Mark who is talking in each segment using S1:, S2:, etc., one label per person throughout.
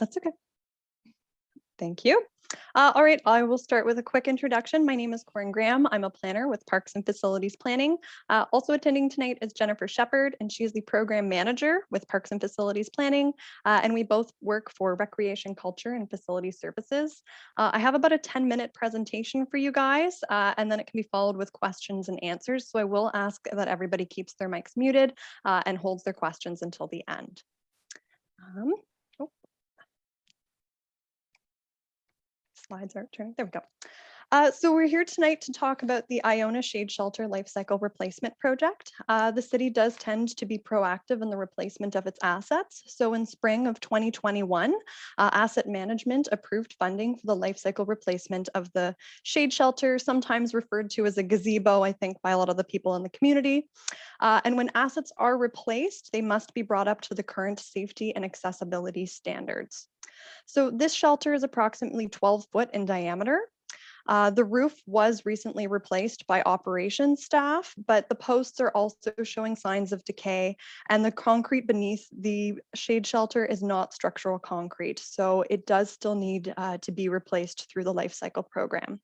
S1: That's okay. Thank you. All right, I will start with a quick introduction. My name is Corinne Graham. I'm a planner with Parks and Facilities Planning. Also attending tonight is Jennifer Shepard, and she is the program manager with Parks and Facilities Planning. And we both work for Recreation, Culture, and Facility Services. I have about a 10-minute presentation for you guys, and then it can be followed with questions and answers. So I will ask that everybody keeps their mics muted and holds their questions until the end. Oh, slides aren't turning. There we go. So we're here tonight to talk about the Iona Shade Shelter Life Cycle Replacement Project. The city does tend to be proactive in the replacement of its assets. So in spring of 2021, Asset Management approved funding for the life cycle replacement of the shade shelter, sometimes referred to as a gazebo, I think, by a lot of the people in the community. And when assets are replaced, they must be brought up to the current safety and accessibility standards. So this shelter is approximately 12 foot in diameter. The roof was recently replaced by operations staff, but the posts are also showing signs of decay, and the concrete beneath the shade shelter is not structural concrete, so it does still need to be replaced through the life cycle program.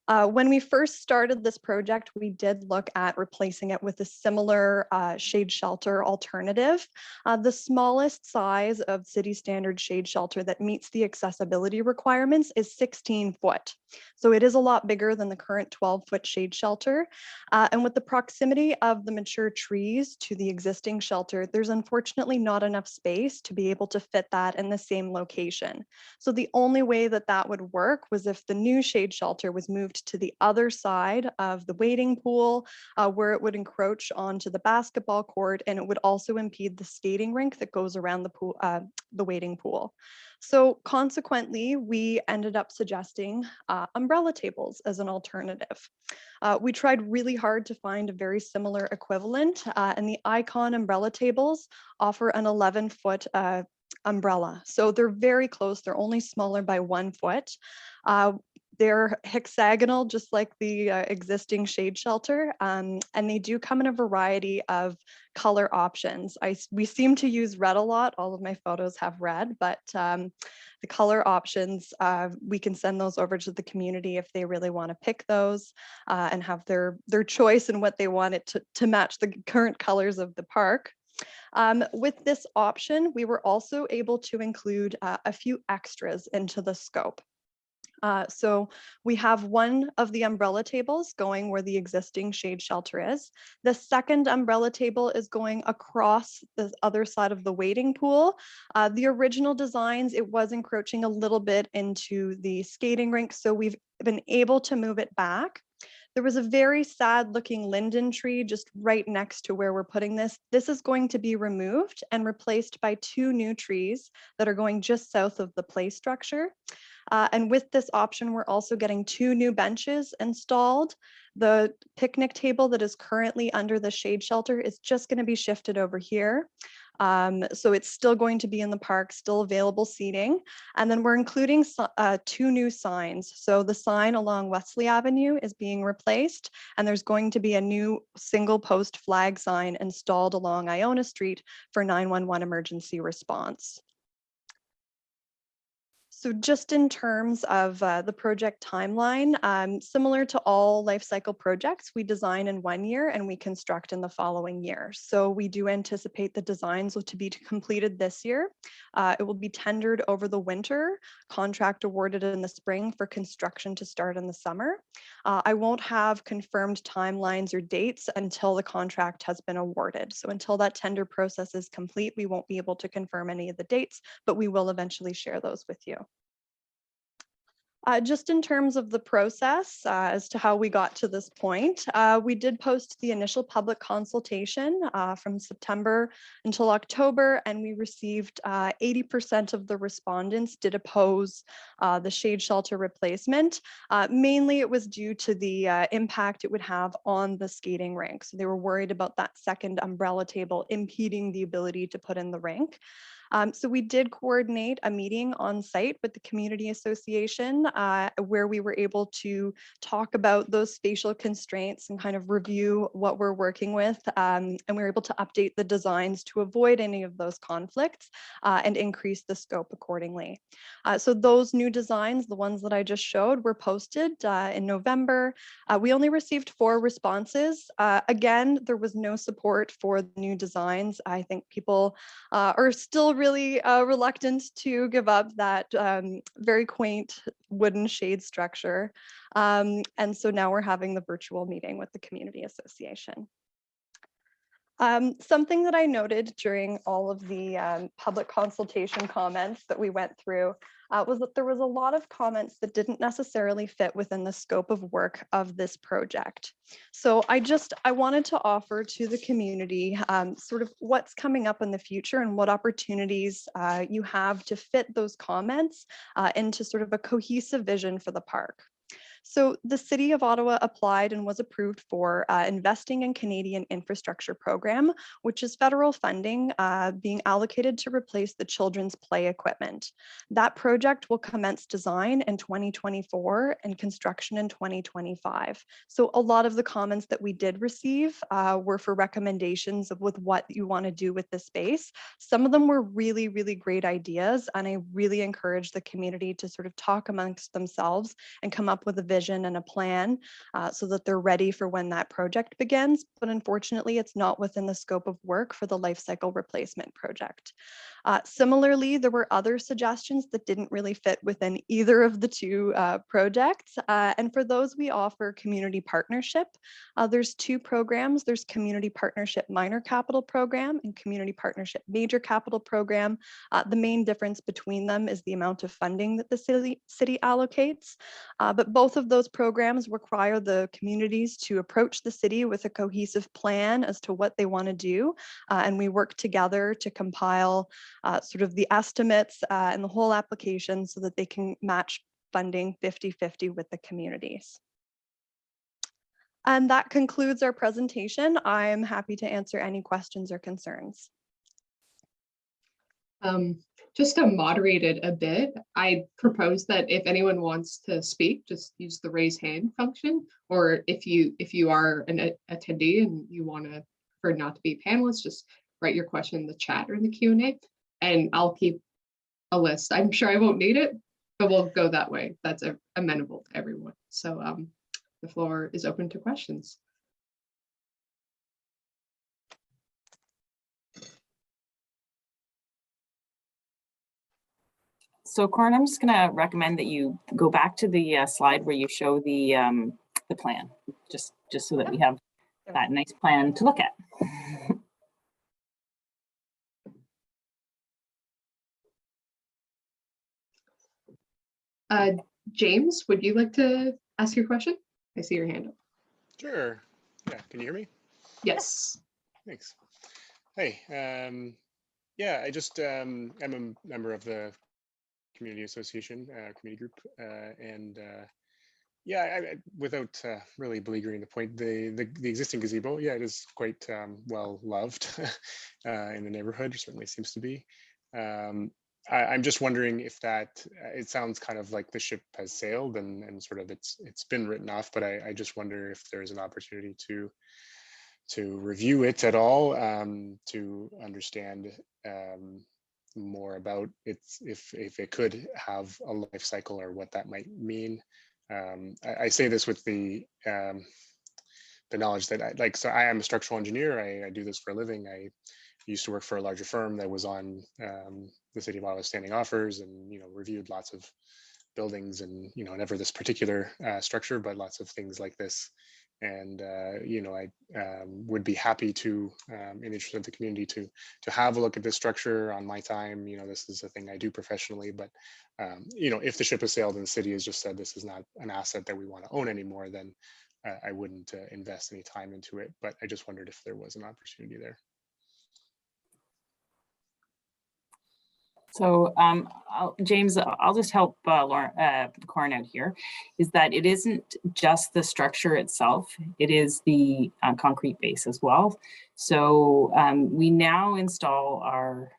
S1: When we first started this project, we did look at replacing it with a similar shade shelter alternative. The smallest size of city standard shade shelter that meets the accessibility requirements is 16 foot. So it is a lot bigger than the current 12-foot shade shelter. And with the proximity of the mature trees to the existing shelter, there's unfortunately not enough space to be able to fit that in the same location. So the only way that that would work was if the new shade shelter was moved to the other side of the wading pool, where it would encroach onto the basketball court, and it would also impede the skating rink that goes around the pool, the wading pool. So consequently, we ended up suggesting umbrella tables as an alternative. We tried really hard to find a very similar equivalent, and the Icon umbrella tables offer an 11-foot umbrella. So they're very close. They're only smaller by 1 foot. They're hexagonal, just like the existing shade shelter, and they do come in a variety of color options. We seem to use red a lot. All of my photos have red, but the color options, we can send those over to the community if they really want to pick those and have their choice in what they want it to match the current colors of the park. With this option, we were also able to include a few extras into the scope. So we have one of the umbrella tables going where the existing shade shelter is. The second umbrella table is going across the other side of the wading pool. The original designs, it was encroaching a little bit into the skating rink, so we've been able to move it back. There was a very sad looking linden tree just right next to where we're putting this. This is going to be removed and replaced by 2 new trees that are going just south of the play structure. And with this option, we're also getting 2 new benches installed. The picnic table that is currently under the shade shelter is just going to be shifted over here. So it's still going to be in the park, still available seating. And then we're including 2 new signs. So the sign along Wesley Avenue is being replaced, and there's going to be a new single post flag sign installed along Iona Street for 911 emergency response. So just in terms of the project timeline, similar to all life cycle projects, we design in 1 year and we construct in the following year. So we do anticipate the designs to be completed this year. It will be tendered over the winter, contract awarded in the spring for construction to start in the summer. I won't have confirmed timelines or dates until the contract has been awarded. So until that tender process is complete, we won't be able to confirm any of the dates, but we will eventually share those with you. Just in terms of the process as to how we got to this point, we did post the initial public consultation from September until October, and we received 80% of the respondents did oppose the shade shelter replacement. Mainly it was due to the impact it would have on the skating rink. So they were worried about that second umbrella table impeding the ability to put in the rink. So we did coordinate a meeting on site with the community association where we were able to talk about those spatial constraints and kind of review what we're working with. And we were able to update the designs to avoid any of those conflicts and increase the scope accordingly. So those new designs, the ones that I just showed, were posted in November. We only received 4 responses. Again, there was no support for the new designs. I think people are still really reluctant to give up that very quaint wooden shade structure. And so now we're having the virtual meeting with the community association. Something that I noted during all of the public consultation comments that we went through was that there was a lot of comments that didn't necessarily fit within the scope of work of this project. So I wanted to offer to the community sort of what's coming up in the future and what opportunities you have to fit those comments into sort of a cohesive vision for the park. So the City of Ottawa applied and was approved for Investing in Canadian Infrastructure Program, which is federal funding being allocated to replace the children's play equipment. That project will commence design in 2024 and construction in 2025. So a lot of the comments that we did receive were for recommendations with what you want to do with the space. Some of them were really, really great ideas, and I really encourage the community to sort of talk amongst themselves and come up with a vision and a plan so that they're ready for when that project begins. But unfortunately, it's not within the scope of work for the life cycle replacement project. Similarly, there were other suggestions that didn't really fit within either of the 2 projects. And for those, we offer community partnership. There's 2 programs. There's Community Partnership Minor Capital Program and Community Partnership Major Capital Program. The main difference between them is the amount of funding that the city allocates. But both of those programs require the communities to approach the city with a cohesive plan as to what they want to do. And we work together to compile sort of the estimates and the whole application so that they can match funding 50-50 with the communities. And that concludes our presentation. I'm happy to answer any questions or concerns.
S2: Just to moderate it a bit, I propose that if anyone wants to speak, just use the raise hand function, or if you are an attendee and you want to prefer not to be a panelist, just write your question in the chat or in the Q&A, and I'll keep a list. I'm sure I won't need it, but we'll go that way. That's amenable to everyone. So the floor is open to questions.
S3: So Corin, I'm just going to recommend that you go back to the slide where you show the plan, just so that we have that nice plan to look at.
S2: James, would you like to ask your question? I see your hand up.
S4: Sure. Yeah. Can you hear me?
S2: Yes.
S4: Thanks. Hey. Yeah. I just I'm a member of the community association community group, and yeah, without really beleaguering the point, the existing gazebo, yeah, it is quite well loved in the neighborhood. Certainly seems to be. I'm just wondering if that, it sounds kind of like the ship has sailed and sort of it's been written off, but I just wonder if there's an opportunity to review it at all, to understand more about it, if it could have a life cycle or what that might mean. I say this with the knowledge that so I am a structural engineer. I do this for a living. I used to work for a larger firm that was on the City of Ottawa standing offers, and reviewed lots of buildings, and never this particular structure, but lots of things like this. And I would be happy to, in the interest of the community, to have a look at this structure on my time. This is a thing I do professionally, but if the ship has sailed and the city has just said this is not an asset that we want to own anymore, then I wouldn't invest any time into it. But I just wondered if there was an opportunity there.
S3: So James, I'll just help Corin out here, is that it isn't just the structure itself, it is the concrete base as well. So we now install our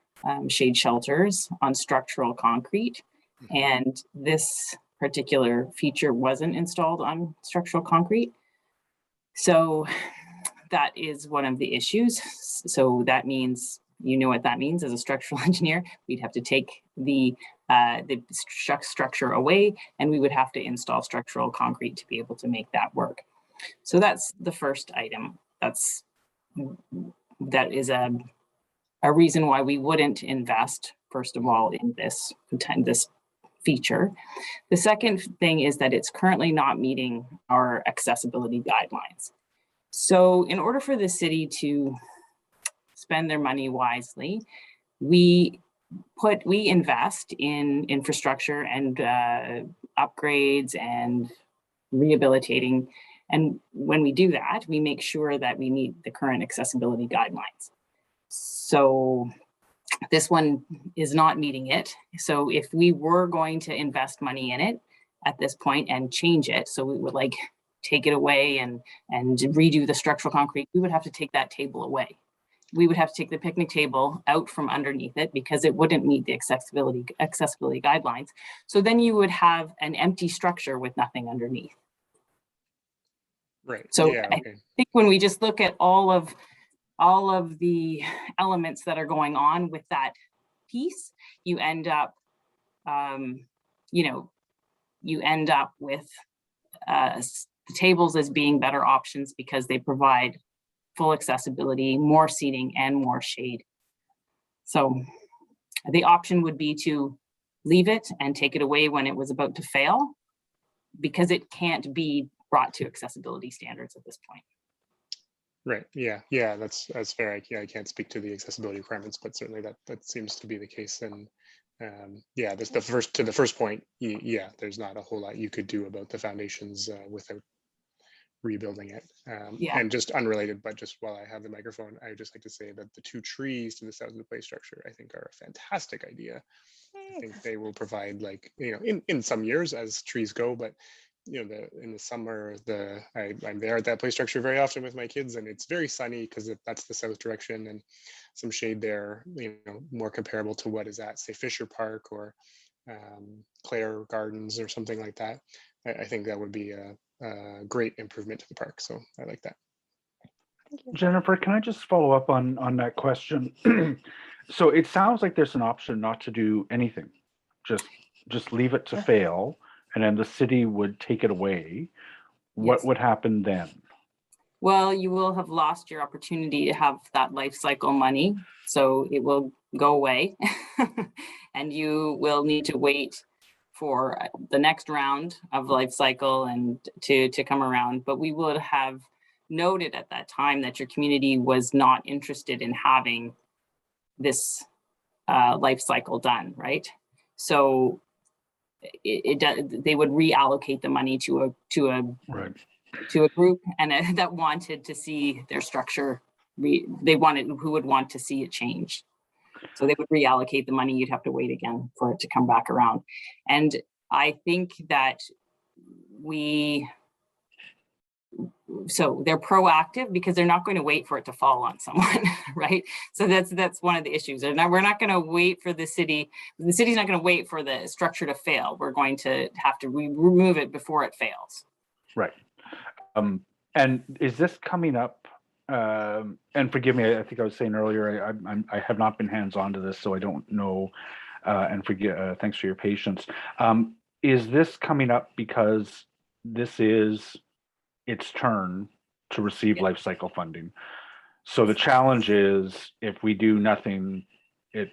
S3: shade shelters on structural concrete. And this particular feature wasn't installed on structural concrete. So that is one of the issues. So that means, you know what that means as a structural engineer, we'd have to take the structure away, and we would have to install structural concrete to be able to make that work. So that's the first item. That is a reason why we wouldn't invest, first of all, in this feature. The second thing is that it's currently not meeting our accessibility guidelines. So in order for the city to spend their money wisely, we invest in infrastructure and upgrades and rehabilitating. And when we do that, we make sure that we meet the current accessibility guidelines. So this one is not meeting it. So if we were going to invest money in it at this point and change it, so we would like take it away and redo the structural concrete, we would have to take that table away. We would have to take the picnic table out from underneath it because it wouldn't meet the accessibility guidelines. So then you would have an empty structure with nothing underneath.
S4: Right.
S3: So
S4: yeah,
S3: I think when we just look at all of the elements that are going on with that piece, you end up, you end up with the tables as being better options because they provide full accessibility, more seating, and more shade. So the option would be to leave it and take it away when it was about to fail, because it can't be brought to accessibility standards at this point.
S4: Right. Yeah. That's fair. I can't speak to the accessibility requirements, but certainly that seems to be the case. And yeah, to the first point. Yeah, there's not a whole lot you could do about the foundations without rebuilding it.
S3: Yeah.
S4: And just unrelated, but just while I have the microphone, I would just like to say that the 2 trees to the south of the play structure, I think, are a fantastic idea. I think they will provide, like, in some years as trees go, but in the summer, I'm there at that play structure very often with my kids, and it's very sunny because that's the south direction, and some shade there, more comparable to what is at, say, Fisher Park or Clare Gardens or something like that. I think that would be a great improvement to the park. So I like that.
S5: Jennifer, can I just follow up on that question? So it sounds like there's an option not to do anything, just leave it to fail, and then the city would take it away. What would happen then?
S3: Well, you will have lost your opportunity to have that life cycle money, so it will go away, and you will need to wait for the next round of life cycle and to come around. But we would have noted at that time that your community was not interested in having this life cycle done, right? So they would reallocate the money to a group and that wanted to see their structure. Who would want to see it change. So they would reallocate the money. You'd have to wait again for it to come back around. And I think that so they're proactive because they're not going to wait for it to fall on someone, right? So that's one of the issues. We're not going to wait for the city's not going to wait for the structure to fail. We're going to have to remove it before it fails.
S5: Right. And is this coming up? And forgive me, I think I was saying earlier, I have not been hands-on to this, so I don't know. And thanks for your patience. Is this coming up because this is its turn to receive life cycle funding? So the challenge is, if we do nothing, it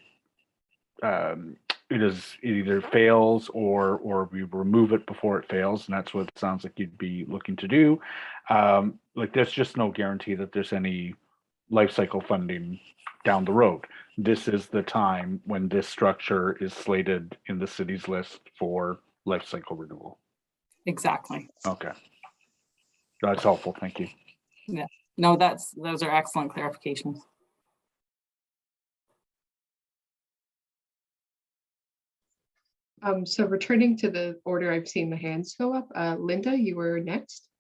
S5: either fails or we remove it before it fails, and that's what it sounds like you'd be looking to do. Like, there's just no guarantee that there's any life cycle funding down the road. This is the time when this structure is slated in the city's list for life cycle renewal.
S3: Exactly.
S5: Okay. That's helpful. Thank you.
S3: Yeah. No, those are excellent clarifications.
S2: So returning to the order, I've seen the hands go up. Linda, you were next.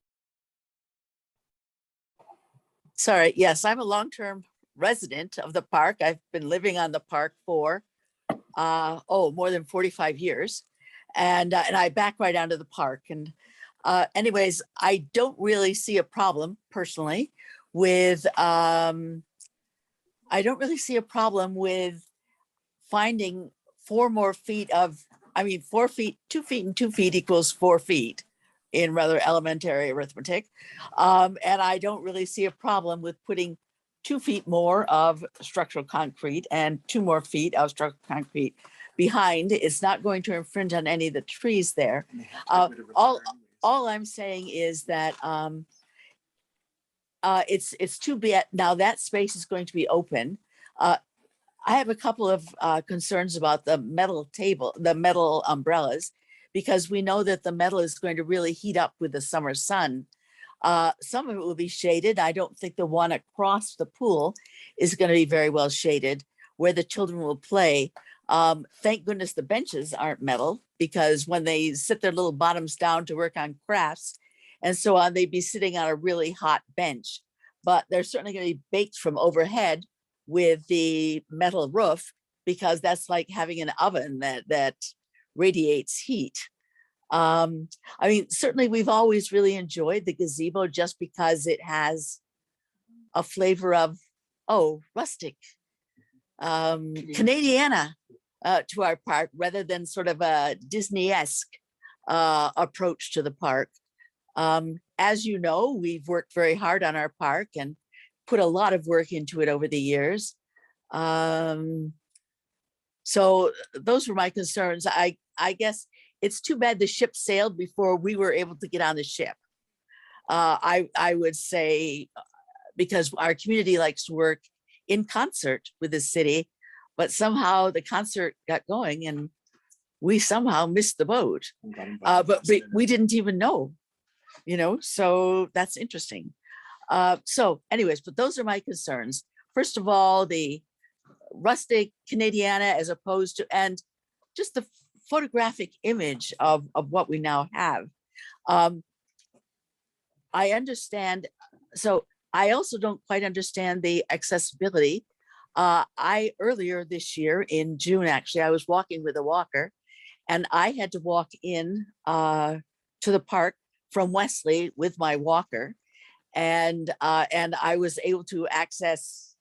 S6: Sorry, yes, I'm a long-term resident of the park. I've been living on the park for more than 45 years. And I back right onto the park. And anyways, I don't really see a problem personally with, I don't really see a problem with finding 4 more feet of, 4 feet, 2 feet and 2 feet equals 4 feet in rather elementary arithmetic. And I don't really see a problem with putting 2 feet more of structural concrete and 2 more feet of structural concrete behind. It's not going to infringe on any of the trees there. All I'm saying is that it's too bad now that space is going to be open. I have a couple of concerns about the metal umbrellas, because we know that the metal is going to really heat up with the summer sun. Some of it will be shaded. I don't think the one across the pool is going to be very well shaded, where the children will play. Thank goodness the benches aren't metal, because when they sit their little bottoms down to work on crafts and so on, they'd be sitting on a really hot bench. But they're certainly going to be baked from overhead with the metal roof, because that's like having an oven that radiates heat. Certainly we've always really enjoyed the gazebo just because it has a flavor of, rustic, Canadiana to our park, rather than sort of a Disney-esque approach to the park. As you know, we've worked very hard on our park and put a lot of work into it over the years. So those were my concerns. I guess it's too bad the ship sailed before we were able to get on the ship. I would say, because our community likes to work in concert with the city, but somehow the concert got going and we somehow missed the boat. But we didn't even know, so that's interesting. So anyways, but those are my concerns. First of all, the rustic Canadiana as opposed to, and just the photographic image of what we now have. I understand. So I also don't quite understand the accessibility. Earlier this year in June, actually, I was walking with a walker and I had to walk in to the park from Wesley with my walker. And I was able to access,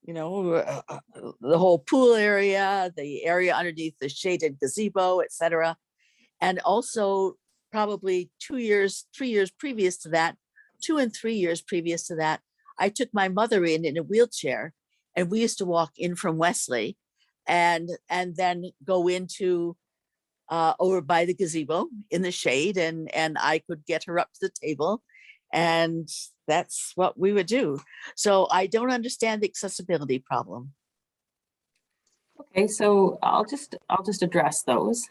S6: the whole pool area, the area underneath the shaded gazebo, etc. And also probably 2 years, 3 years previous to that, 2 and 3 years previous to that, I took my mother in a wheelchair, and we used to walk in from Wesley and then go into over by the gazebo in the shade, and I could get her up to the table. And that's what we would do. So I don't understand the accessibility problem.
S3: Okay, so I'll just address those.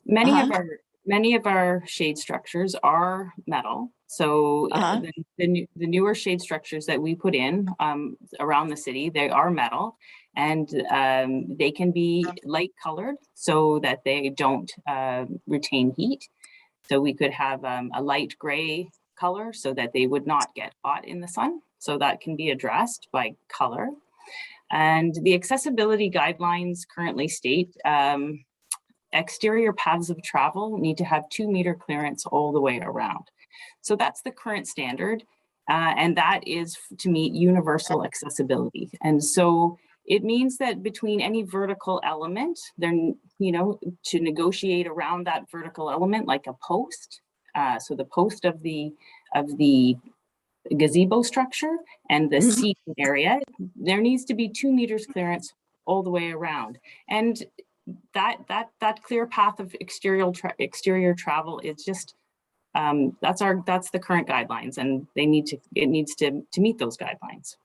S3: Many of our shade structures are metal. So the newer shade structures that we put in around the city, they are metal, and they can be light colored so that they don't retain heat. So we could have a light gray color so that they would not get hot in the sun. So that can be addressed by color. And the accessibility guidelines currently state exterior paths of travel need to have 2 meter clearance all the way around. So that's the current standard. And that is to meet universal accessibility. And so it means that between any vertical element, then, to negotiate around that vertical element, like a post, so the post of the gazebo structure and the seating area, there needs to be 2 meters clearance all the way around. And that clear path of exterior travel is just that's the current guidelines, and it needs to meet those guidelines.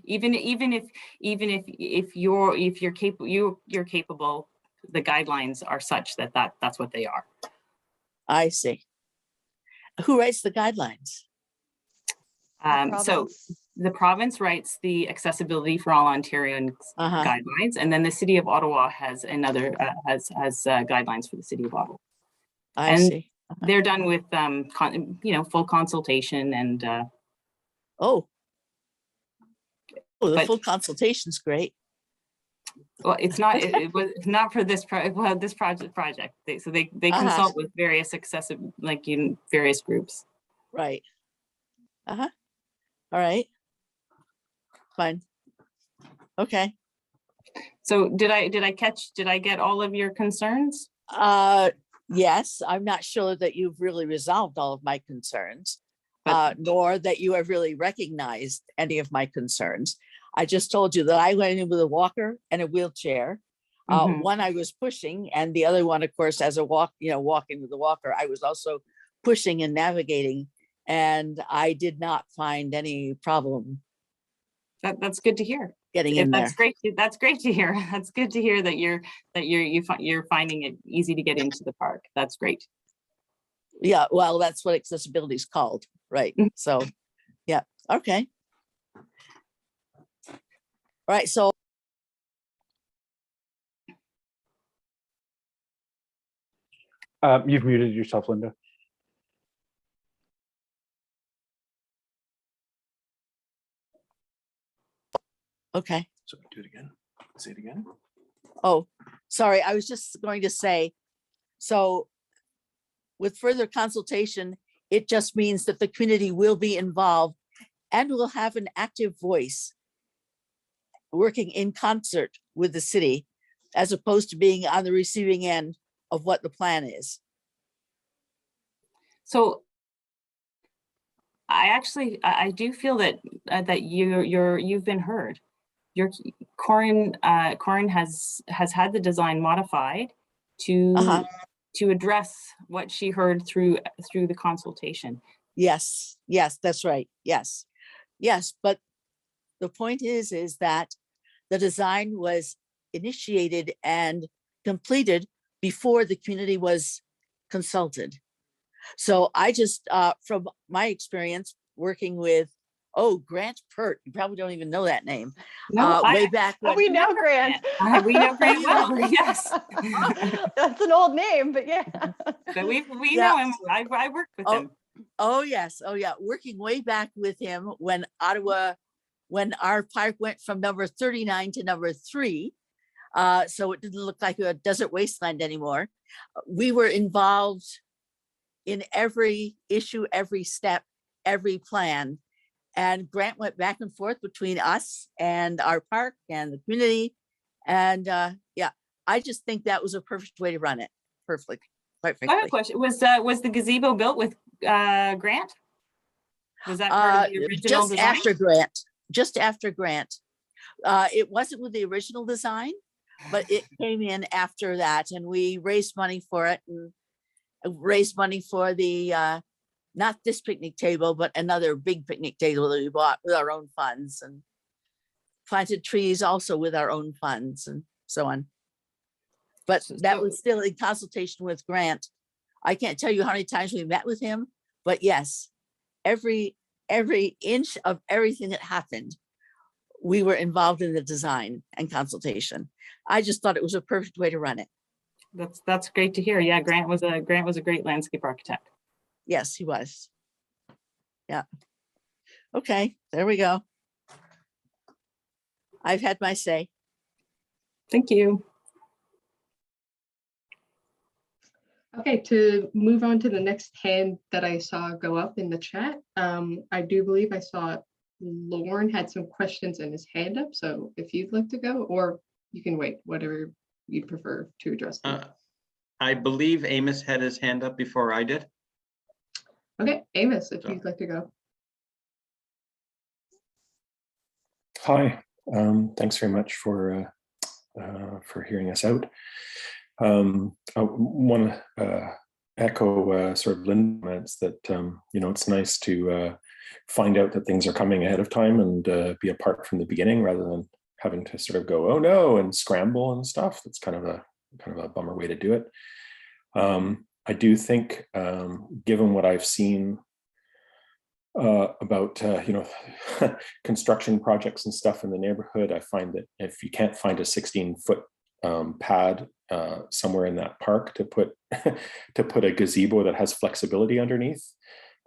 S3: Even if you're capable, the guidelines are such that's what they are.
S6: I see. Who writes the guidelines?
S3: So the province writes the accessibility for all Ontarians guidelines, and then the city of Ottawa has another has guidelines for the city of Ottawa.
S6: I see.
S3: They're done with full consultation, and
S6: Oh. Oh, the
S3: But-
S6: full consultation's great.
S3: Well, it's not, it was not for this project. They
S6: Uh-huh.
S3: consult with various accessible, like in various groups.
S6: Right. Uh-huh. All right. Fine. Okay.
S3: So did I get all of your concerns?
S6: Yes, I'm not sure that you've really resolved all of my concerns,
S3: But-
S6: nor that you have really recognized any of my concerns. I just told you that I went in with a walker and a wheelchair.
S3: Mhm.
S6: One I was pushing, and the other one, of course, as a walking with a walker, I was also pushing and navigating, and I did not find any problem
S3: That's good to hear.
S6: getting in there.
S3: That's great. That's great to hear. That's good to hear that you're finding it easy to get into the park. That's great.
S6: Yeah, well, that's what accessibility is called, right?
S3: Mhm.
S6: So, yeah, okay. All right, so
S5: You've muted yourself, Linda.
S6: okay.
S7: So do it again. Say it again.
S6: Oh, sorry, I was just going to say, so with further consultation, it just means that the community will be involved and will have an active voice working in concert with the city, as opposed to being on the receiving end of what the plan is.
S3: So I do feel that you've been heard. Corin has had the design modified
S6: Uh-huh.
S3: to address what she heard through the consultation.
S6: Yes, yes, that's right. Yes, yes. But the point is that the design was initiated and completed before the community was consulted. So I just, from my experience working with, Grant Pert, you probably don't even know that name. Way back
S1: Oh,
S6: when,
S1: we know Grant.
S3: We know Grant well. Yes,
S1: That's an old name, but yeah.
S3: but we
S6: Yeah.
S3: know him. I worked with him.
S6: oh yes, oh yeah, working way back with him when when our park went from number 39 to number 3. So it didn't look like a desert wasteland anymore. We were involved in every issue, every step, every plan. And Grant went back and forth between us and our park and the community. And yeah, I just think that was a perfect way to run it. Perfectly, quite
S3: I have a
S6: frankly.
S3: question. Was the gazebo built with Grant? Was that part of the original
S6: Just
S3: design?
S6: after Grant, just after Grant. It wasn't with the original design, but it came in after that, and we raised money for it and raised money for the not this picnic table, but another big picnic table that we bought with our own funds, and planted trees also with our own funds and so on. But that was still in consultation with Grant. I can't tell you how many times we met with him, but yes, every inch of everything that happened, we were involved in the design and consultation. I just thought it was a perfect way to run it.
S3: That's great to hear. Yeah, Grant was a great landscape architect.
S6: Yes, he was. Yeah. Okay, there we go. I've had my say.
S3: Thank you.
S2: Okay, to move on to the next hand that I saw go up in the chat, I do believe I saw Lauren had some questions in his hand up. So if you'd like to go, or you can wait, whatever you'd prefer to address them.
S7: I believe Amos had his hand up before I did.
S2: Okay, Amos, if you'd like to go.
S8: Hi, thanks very much for hearing us out. I want to echo sort of Lynn's comments that it's nice to find out that things are coming ahead of time and be a part from the beginning rather than having to sort of go, oh no, and scramble and stuff. That's kind of a bummer way to do it. I do think, given what I've seen about construction projects and stuff in the neighborhood, I find that if you can't find a 16-foot pad somewhere in that park to put a gazebo that has flexibility underneath,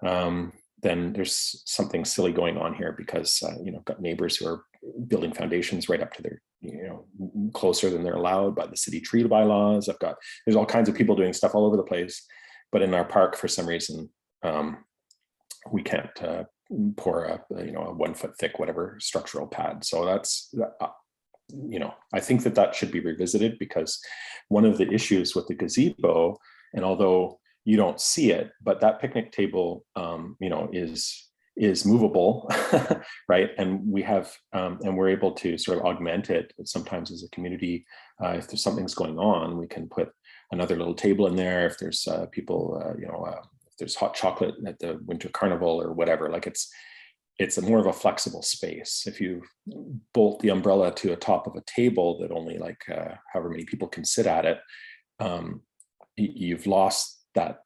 S8: that then there's something silly going on here, because you know, I've got neighbors who are building foundations right up to their, you know, closer than they're allowed by the city tree bylaws. There's all kinds of people doing stuff all over the place, but in our park, for some reason, we can't pour a, you know, a 1 foot thick whatever structural pad. So that's you know, I think that should be revisited, because one of the issues with the gazebo, and although you don't see it, but that picnic table, you know, is movable, right? And we have, and we're able to sort of augment it sometimes as a community. If there's something's going on, we can put another little table in there. If there's people, you know, if there's hot chocolate at the winter carnival or whatever, like it's a more of a flexible space. If you bolt the umbrella to a top of a table that only like however many people can sit at it, you've lost that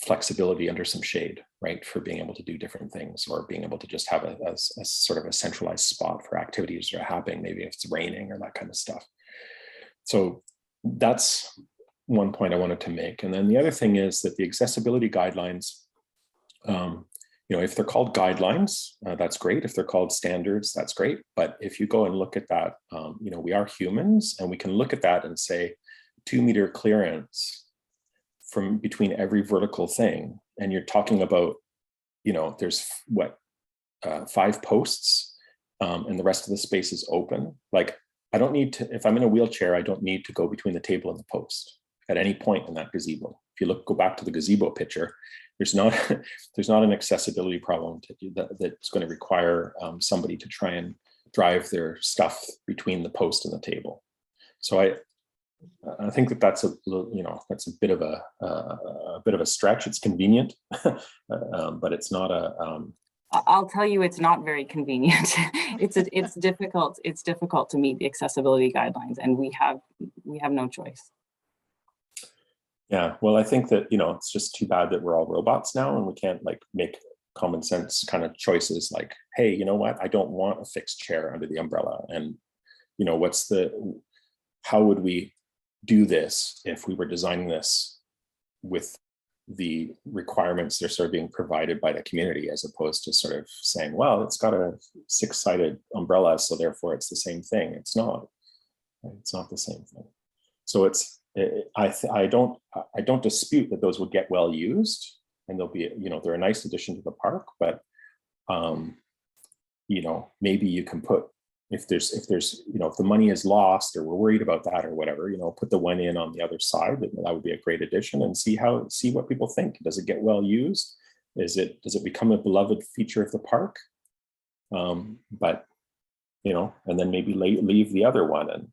S8: flexibility under some shade, right? For being able to do different things, or being able to just have a sort of a centralized spot for activities that are happening, maybe if it's raining or that kind of stuff. So that's one point I wanted to make. And then the other thing is that the accessibility guidelines, you know, if they're called guidelines, that's great. If they're called standards, that's great. But if you go and look at that, you know, we are humans, and we can look at that and say 2 meter clearance from between every vertical thing. And you're talking about, you know, there's what, 5 posts, and the rest of the space is open. Like, I don't need to, if I'm in a wheelchair, I don't need to go between the table and the post at any point in that gazebo. If you go back to the gazebo picture, there's not an accessibility problem that's going to require somebody to try and drive their stuff between the post and the table. So I think that's a, you know, that's a bit of a stretch. It's convenient, but it's not a.
S3: I'll tell you, it's not very convenient. It's difficult. It's difficult to meet the accessibility guidelines, and we have no choice.
S8: Yeah, well, I think that, you know, it's just too bad that we're all robots now, and we can't like make common sense kind of choices like, hey, you know what? I don't want a fixed chair under the umbrella, and you know, how would we do this if we were designing this with the requirements that are sort of being provided by the community, as opposed to sort of saying, well, it's got a 6-sided umbrella, so therefore it's the same thing. It's not the same thing. So I don't dispute that those would get well used, and they'll be, you know, they're a nice addition to the park, but you know, maybe you can put, if there's, you know, if the money is lost or we're worried about that or whatever, you know, put the one in on the other side. That would be a great addition, and see what people think. Does it get well used? Does it become a beloved feature of the park? But, you know, and then maybe leave the other one, and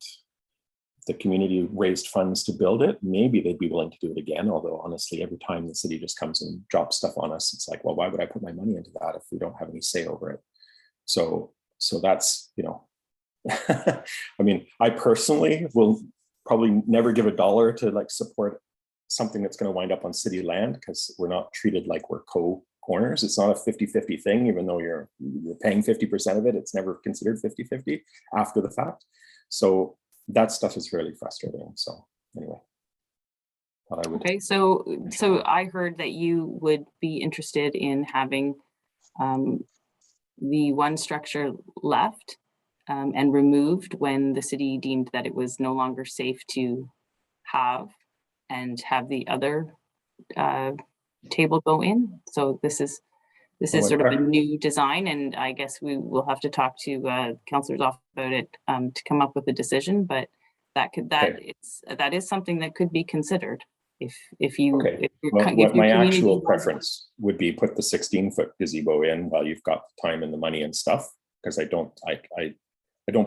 S8: if the community raised funds to build it, maybe they'd be willing to do it again. Although honestly, every time the city just comes and drops stuff on us, it's like, well, why would I put my money into that if we don't have any say over it? So that's, you know, I mean, I personally will probably never give $1 to like support something that's going to wind up on city land, because we're not treated like we're co-owners. It's not a 50-50 thing, even though you're paying 50% of it. It's never considered 50-50 after the fact. So that stuff is really frustrating. So anyway.
S3: Okay, so I heard that you would be interested in having the one structure left and removed when the city deemed that it was no longer safe to have, and have the other table go in. So this is sort of a new design, and I guess we will have to talk to councillors off about it to come up with a decision. But that is something that could be considered if you.
S8: Okay.
S3: If
S8: what my actual preference would be, put the 16-foot gazebo in while you've got the time and the money and stuff, because I don't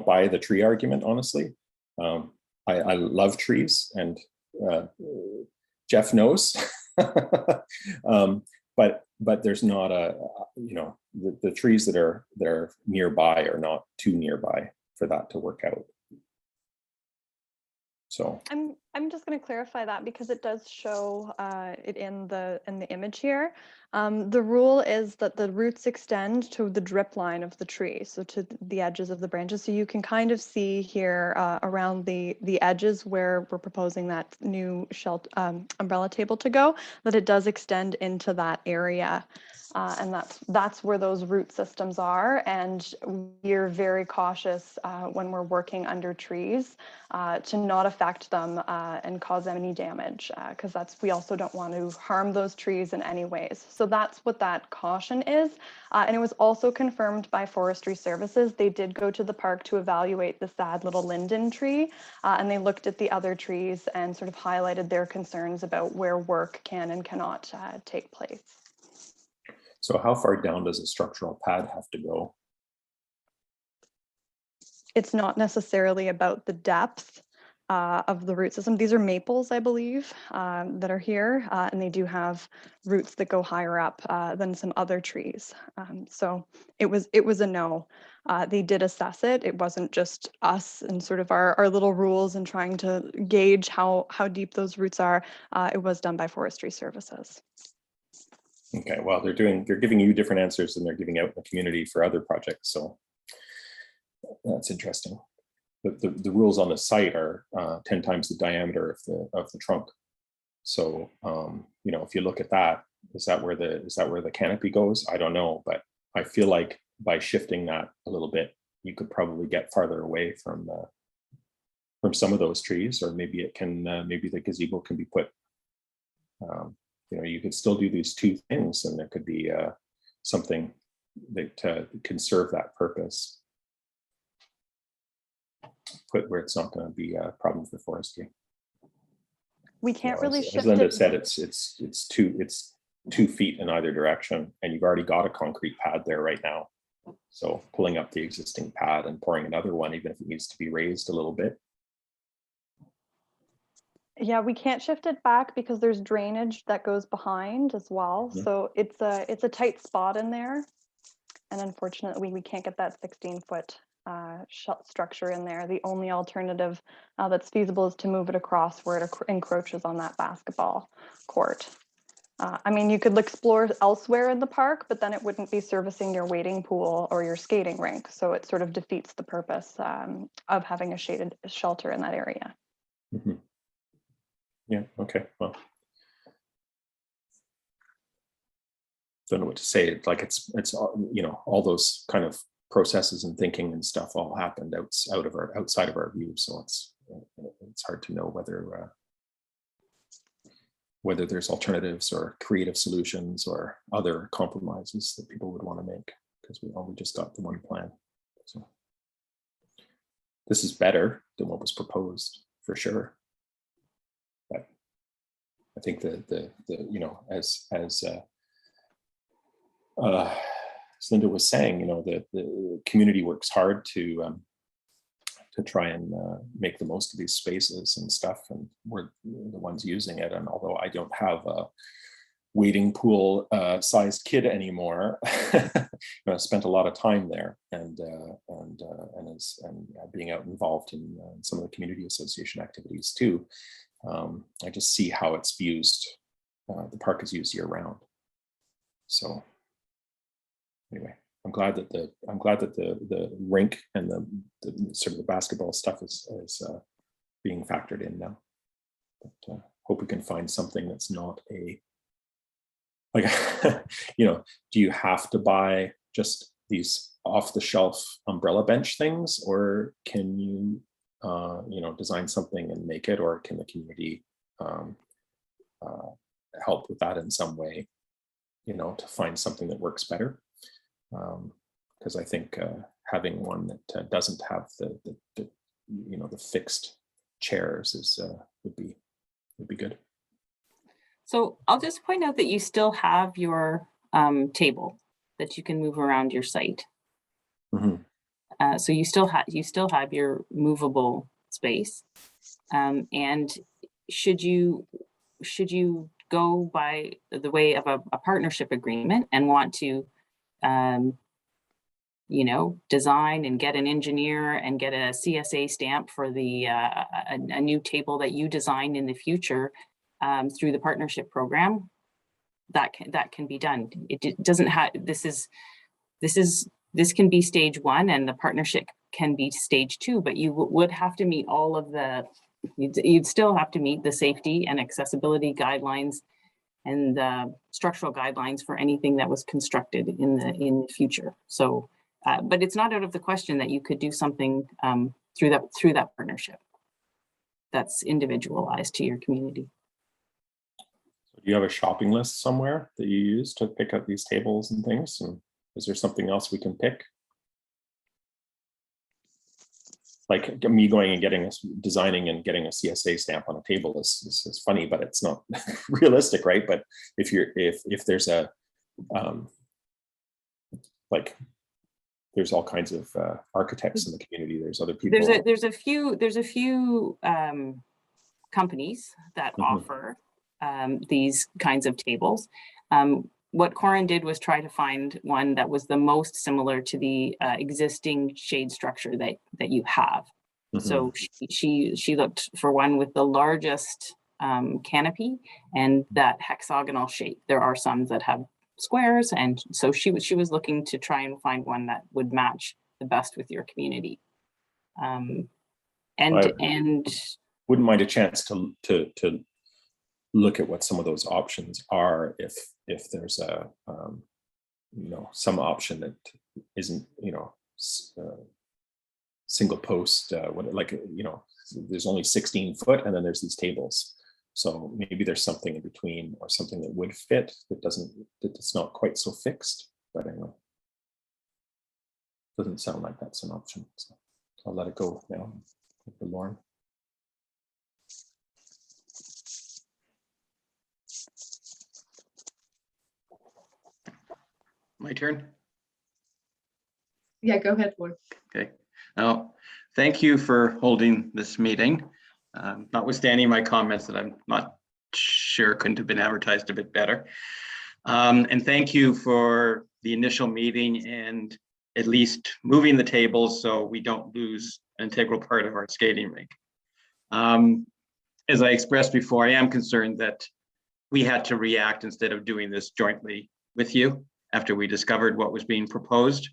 S8: buy the tree argument, honestly. I love trees, and Jeff knows. But there's not a, you know, the trees that are nearby are not too nearby for that to work out. So
S1: I'm just going to clarify that because it does show it in the image here. The rule is that the roots extend to the drip line of the tree, so to the edges of the branches. So you can kind of see here around the edges where we're proposing that new umbrella table to go, that it does extend into that area. And that's where those root systems are. And we're very cautious when we're working under trees to not affect them and cause them any damage, because we also don't want to harm those trees in any ways. So that's what that caution is. And it was also confirmed by Forestry Services. They did go to the park to evaluate the sad little linden tree, and they looked at the other trees and sort of highlighted their concerns about where work can and cannot take place.
S8: So how far down does a structural pad have to go?
S1: It's not necessarily about the depth of the root system. These are maples, I believe, that are here, and they do have roots that go higher up than some other trees. So it was a no. They did assess it. It wasn't just us and sort of our little rules and trying to gauge how deep those roots are. It was done by Forestry Services.
S8: Okay, well, they're giving you different answers than they're giving out in the community for other projects. So that's interesting. The rules on the site are 10 times the diameter of the trunk. So you know, if you look at that, is that where the canopy goes? I don't know, but I feel like by shifting that a little bit, you could probably get farther away from some of those trees, or maybe it can maybe the gazebo can be put. You know, you could still do these two things, and there could be something that can serve that purpose. Put where it's not going to be a problem for forestry.
S1: We can't
S8: You know,
S1: really
S8: as
S1: shift
S8: Linda
S1: it.
S8: said, it's 2 feet in either direction, and you've already got a concrete pad there right now. So pulling up the existing pad and pouring another one, even if it needs to be raised a little bit.
S1: Yeah, we can't shift it back because there's drainage that goes behind as well.
S8: Mhm.
S1: So it's a tight spot in there. And unfortunately, we can't get that 16-foot structure in there. The only alternative that's feasible is to move it across where it encroaches on that basketball court. I mean, you could explore elsewhere in the park, but then it wouldn't be servicing your wading pool or your skating rink. So it sort of defeats the purpose of having a shaded shelter in that area.
S8: Mm-hmm. Yeah, okay, well. Don't know what to say. Like it's you know, all those kind of processes and thinking and stuff all happened outside of our view. So it's hard to know whether there's alternatives or creative solutions or other compromises that people would want to make, because we just got the one plan. So this is better than what was proposed for sure. But I think the you know, as Linda was saying, you know, the community works hard to try and make the most of these spaces and stuff, and we're the ones using it. And although I don't have a wading pool sized kid anymore, I spent a lot of time there, and being out involved in some of the community association activities too. I just see how it's used. The park is used year round. So anyway, I'm glad that the rink and the sort of the basketball stuff is being factored in now. But hope we can find something that's not like you know, do you have to buy just these off-the-shelf umbrella bench things, or can you you know, design something and make it, or can the community help with that in some way, you know, to find something that works better? Because I think having one that doesn't have the you know, the fixed chairs is would be good.
S3: So I'll just point out that you still have your table that you can move around your site.
S8: Mm-hmm.
S3: So you still have your movable space, and should you go by the way of a partnership agreement and want to you know, design and get an engineer and get a CSA stamp for the a new table that you design in the future through the partnership program, that can be done. It doesn't have, this can be stage 1 and the partnership can be stage 2, but you would have to meet all of the, you'd still have to meet the safety and accessibility guidelines and the structural guidelines for anything that was constructed in the future. So, but it's not out of the question that you could do something through that partnership that's individualized to your community.
S8: Do you have a shopping list somewhere that you use to pick up these tables and things? And is there something else we can pick? Like me going and designing and getting a CSA stamp on a table is funny, but it's not realistic, right? But if there's a like, there's all kinds of architects in the community. There's other people.
S3: There's a few companies that offer these kinds of tables. What Corin did was try to find one that was the most similar to the existing shade structure that you have. So she looked for one with the largest canopy and that hexagonal shape. There are some that have squares, and so she was looking to try and find one that would match the best with your community. And
S8: wouldn't mind a chance to look at what some of those options are if there's a you know, some option that isn't, you know, single post, like, you know, there's only 16 foot and then there's these tables. So maybe there's something in between or something that would fit that's not quite so fixed, but anyway, doesn't sound like that's an option. So I'll let it go now for Lauren.
S7: My turn?
S2: Yeah, go ahead, Lauren.
S7: Okay. Now, thank you for holding this meeting. Notwithstanding my comments that I'm not sure couldn't have been advertised a bit better. And thank you for the initial meeting and at least moving the tables so we don't lose an integral part of our skating rink. As I expressed before, I am concerned that we had to react instead of doing this jointly with you after we discovered what was being proposed.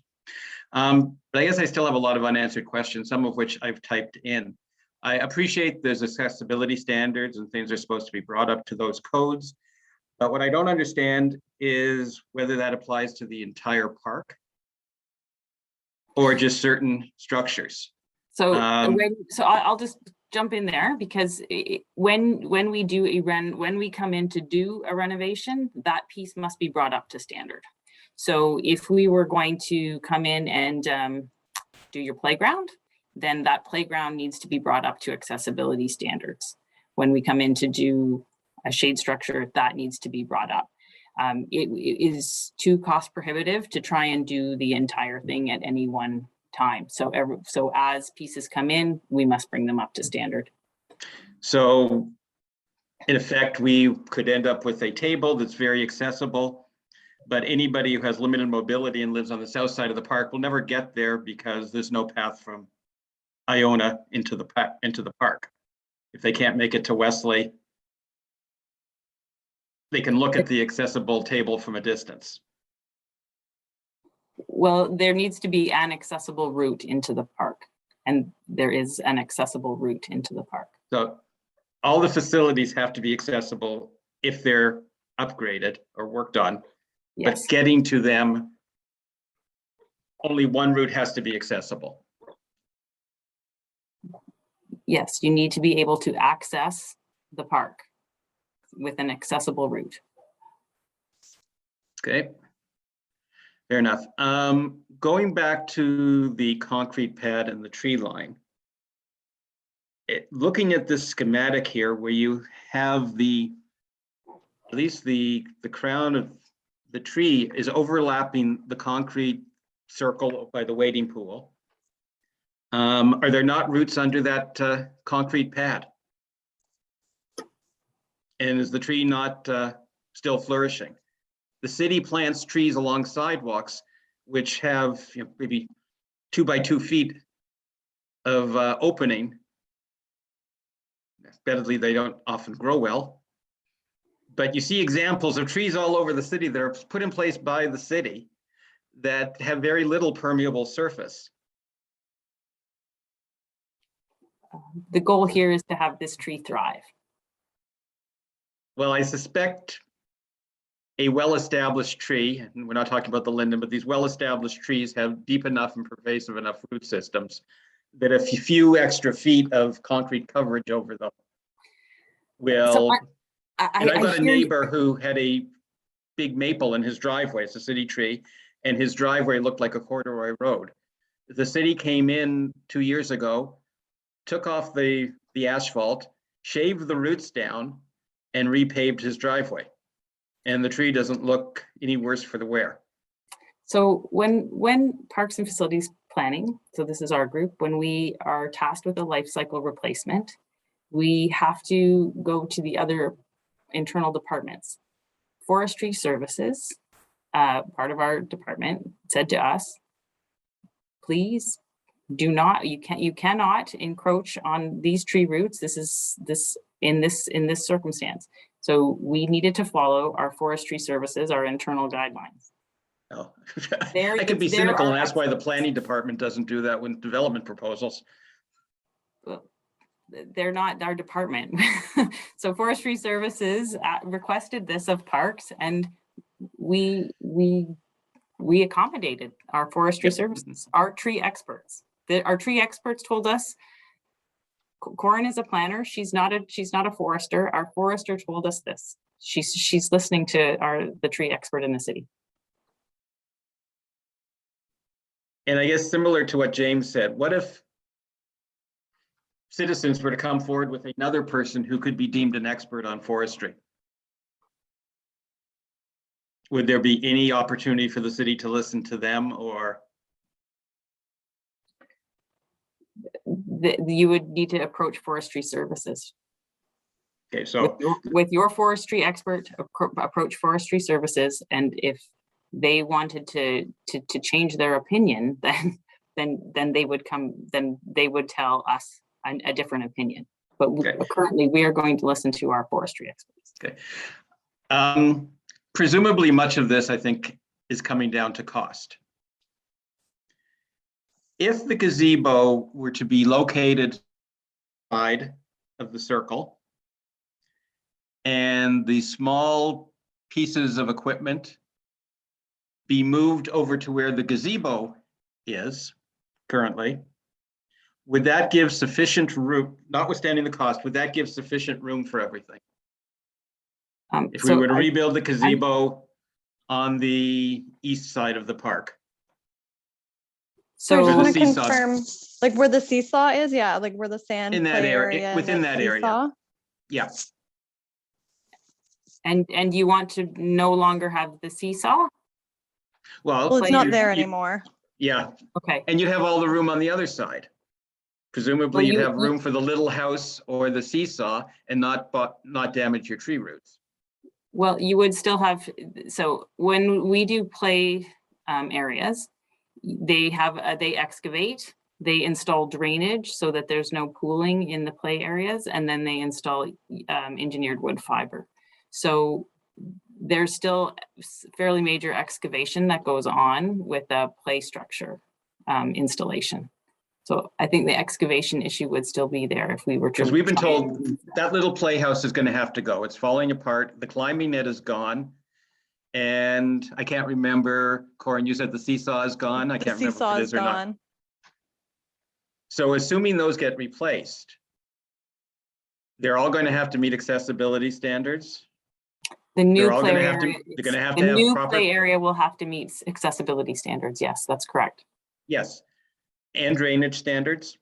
S7: But I guess I still have a lot of unanswered questions, some of which I've typed in. I appreciate there's accessibility standards and things are supposed to be brought up to those codes. But what I don't understand is whether that applies to the entire park or just certain structures.
S3: So, I'll just jump in there because when we come in to do a renovation, that piece must be brought up to standard. So if we were going to come in and do your playground, then that playground needs to be brought up to accessibility standards. When we come in to do a shade structure, that needs to be brought up. It is too cost prohibitive to try and do the entire thing at any one time. So as pieces come in, we must bring them up to standard.
S7: So in effect, we could end up with a table that's very accessible, but anybody who has limited mobility and lives on the south side of the park will never get there because there's no path from Iona into the park. If they can't make it to Wesley, they can look at the accessible table from a distance.
S3: Well, there needs to be an accessible route into the park, and there is an accessible route into the park.
S7: So all the facilities have to be accessible if they're upgraded or worked on.
S3: Yes.
S7: But getting to them, only one route has to be accessible.
S3: Yes, you need to be able to access the park with an accessible route.
S7: Okay, fair enough. Going back to the concrete pad and the tree line, looking at this schematic here where you have at least the crown of the tree is overlapping the concrete circle by the wading pool. Are there not roots under that concrete pad? And is the tree not still flourishing? The city plants trees along sidewalks, which have maybe 2 by 2 feet of opening. Admittedly, they don't often grow well, but you see examples of trees all over the city that are put in place by the city that have very little permeable surface.
S3: The goal here is to have this tree thrive.
S7: Well, I suspect a well-established tree, and we're not talking about the linden, but these well-established trees have deep enough and pervasive enough root systems that a few extra feet of concrete coverage over them will.
S3: So
S7: and I've got a
S3: hear you.
S7: neighbor who had a big maple in his driveway. It's a city tree, and his driveway looked like a corduroy road. The city came in 2 years ago, took off the asphalt, shaved the roots down, and repaved his driveway. And the tree doesn't look any worse for the wear.
S3: So when Parks and Facilities Planning, so this is our group, when we are tasked with a life cycle replacement, we have to go to the other internal departments. Forestry Services, part of our department, said to us, please do not, you cannot encroach on these tree roots. In this circumstance. So we needed to follow our Forestry Services, our internal guidelines.
S7: Oh, I could be cynical and ask why the planning department doesn't do that with development proposals.
S3: Well, they're not our department. So Forestry Services requested this of Parks, and we accommodated our Forestry Services, our tree experts. Our tree experts told us, Corin is a planner. She's not a forester. Our forester told us this. She's listening to the tree expert in the city.
S7: And I guess similar to what James said, what if citizens were to come forward with another person who could be deemed an expert on forestry? Would there be any opportunity for the city to listen to them, or?
S3: You would need to approach Forestry Services.
S7: Okay, so
S3: with your forestry expert, approach Forestry Services, and if they wanted to change their opinion, then they would come. Then they would tell us a different opinion. But okay. Currently, we are going to listen to our forestry experts.
S7: Okay. Presumably, much of this, I think, is coming down to cost. If the gazebo were to be located side of the circle, and the small pieces of equipment be moved over to where the gazebo is currently, would that give sufficient room, notwithstanding the cost, would that give sufficient room for everything? If we were to rebuild the gazebo on the east side of the park.
S1: So I just want to confirm, like where the seesaw is, yeah, like where the sand
S7: in that area, within that area. Yeah.
S3: And you want to no longer have the seesaw?
S7: Well,
S1: it's not there anymore.
S7: Yeah.
S3: Okay.
S7: And you'd have all the room on the other side. Presumably, you'd have room for the little house or the seesaw, and not damage your tree roots.
S3: Well, you would still have. So when we do play areas, they excavate, they install drainage so that there's no pooling in the play areas, and then they install engineered wood fiber. So there's still fairly major excavation that goes on with a play structure installation. So I think the excavation issue would still be there if we were to.
S7: Because we've been told that little playhouse is going to have to go. It's falling apart. The climbing net is gone. And I can't remember, Corin, you said the seesaw is gone. I can't remember if it is or not. So assuming those get replaced, they're all going to have to meet accessibility standards.
S3: The new
S7: play
S3: area will have to meet accessibility standards. Yes, that's correct.
S7: Yes. And drainage standards.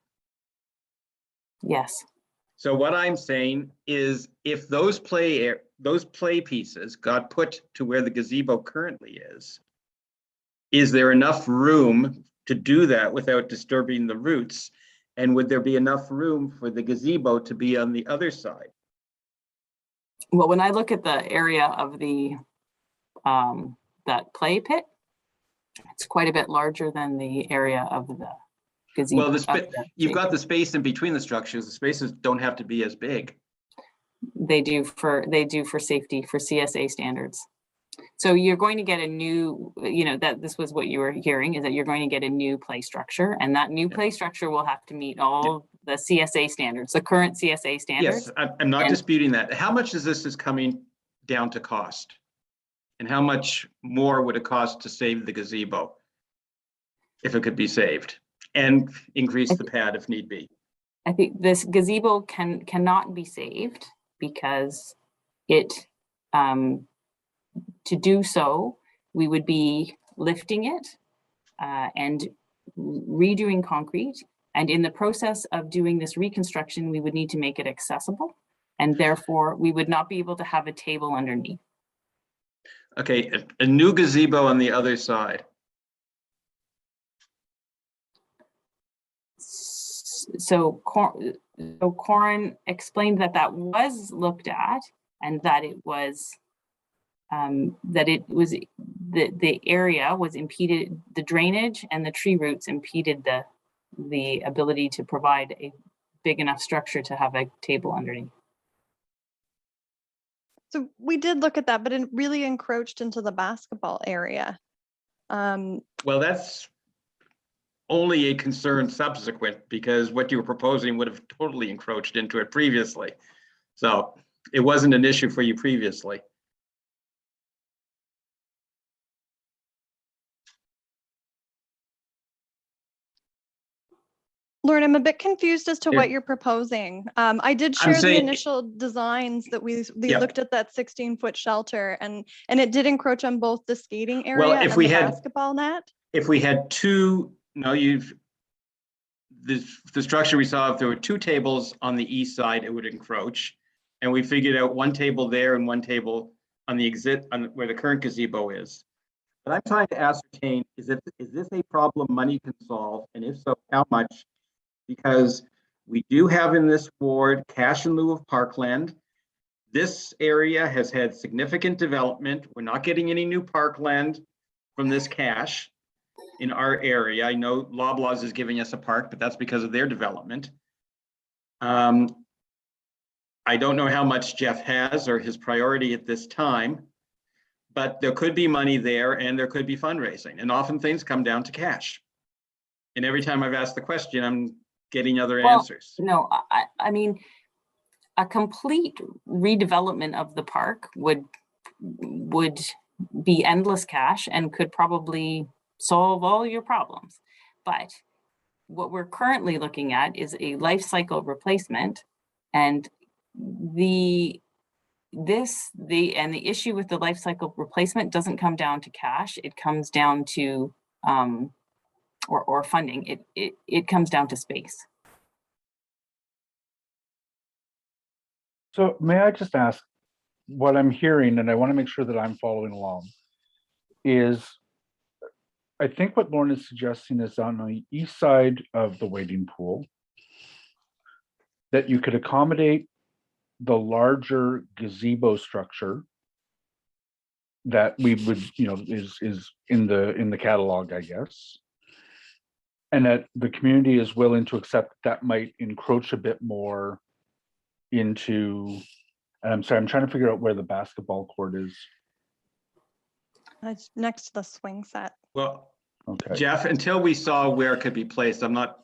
S3: Yes.
S7: So what I'm saying is, if those play pieces got put to where the gazebo currently is there enough room to do that without disturbing the roots? And would there be enough room for the gazebo to be on the other side?
S3: Well, when I look at the area of the that play pit, It's quite a bit larger than the area of the gazebo.
S7: Well, you've
S3: shade
S7: got
S3: tree.
S7: the space in between the structures. The spaces don't have to be as big.
S3: They do for safety, for CSA standards. So you're going to get a new, that this was what you were hearing, is that you're going to get a new play structure, and that new play structure will have to meet all the CSA standards, the current CSA standards.
S7: Yes, I'm not
S3: And-
S7: disputing that. How much is this coming down to cost? And how much more would it cost to save the gazebo? If it could be saved and increase the pad if need be.
S3: I think this gazebo cannot be saved because it, to do so, we would be lifting it and redoing concrete. And in the process of doing this reconstruction, we would need to make it accessible. And therefore, we would not be able to have a table underneath.
S7: Okay, a new gazebo on the other side.
S3: So Corin explained that that was looked at, and that it was the area was impeded, the drainage and the tree roots impeded the ability to provide a big enough structure to have a table underneath.
S1: So we did look at that, but it really encroached into the basketball area.
S7: Well, that's only a concern subsequent, because what you were proposing would have totally encroached into it previously. So it wasn't an issue for you previously.
S1: Lauren, I'm a bit confused as to
S7: Here.
S1: what you're proposing. I did
S7: I'm
S1: share the
S7: saying-
S1: initial designs that we
S7: Yeah.
S1: looked at that 16-foot shelter, and it did encroach on both the skating area
S7: Well, if
S1: and
S7: we
S1: the
S7: had-
S1: basketball net.
S7: If we had two, no, the structure we saw, if there were two tables on the east side, it would encroach. And we figured out one table there and one table on the exit, on where the current gazebo is. But I'm trying to ascertain, is this a problem money can solve? And if so, how much? Because we do have in this ward cash in lieu of parkland. This area has had significant development. We're not getting any new parkland from this cash in our area. I know Loblaws is giving us a park, but that's because of their development. I don't know how much Jeff has or his priority at this time, but there could be money there and there could be fundraising, and often things come down to cash. And every time I've asked the question, I'm getting other answers.
S3: No, I mean, a complete redevelopment of the park would be endless cash and could probably solve all your problems. But what we're currently looking at is a life cycle replacement, and the issue with the life cycle replacement doesn't come down to cash. It comes down to or funding. It comes down to space.
S5: So may I just ask, what I'm hearing, and I want to make sure that I'm following along, is I think what Lauren is suggesting is on the east side of the wading pool, that you could accommodate the larger gazebo structure that we would, is in the catalog, I guess. And that the community is willing to accept that might encroach a bit more into, and I'm sorry, I'm trying to figure out where the basketball court is.
S1: It's next to the swing set.
S7: Well,
S5: Okay.
S7: Jeff, until we saw where it could be placed, I'm not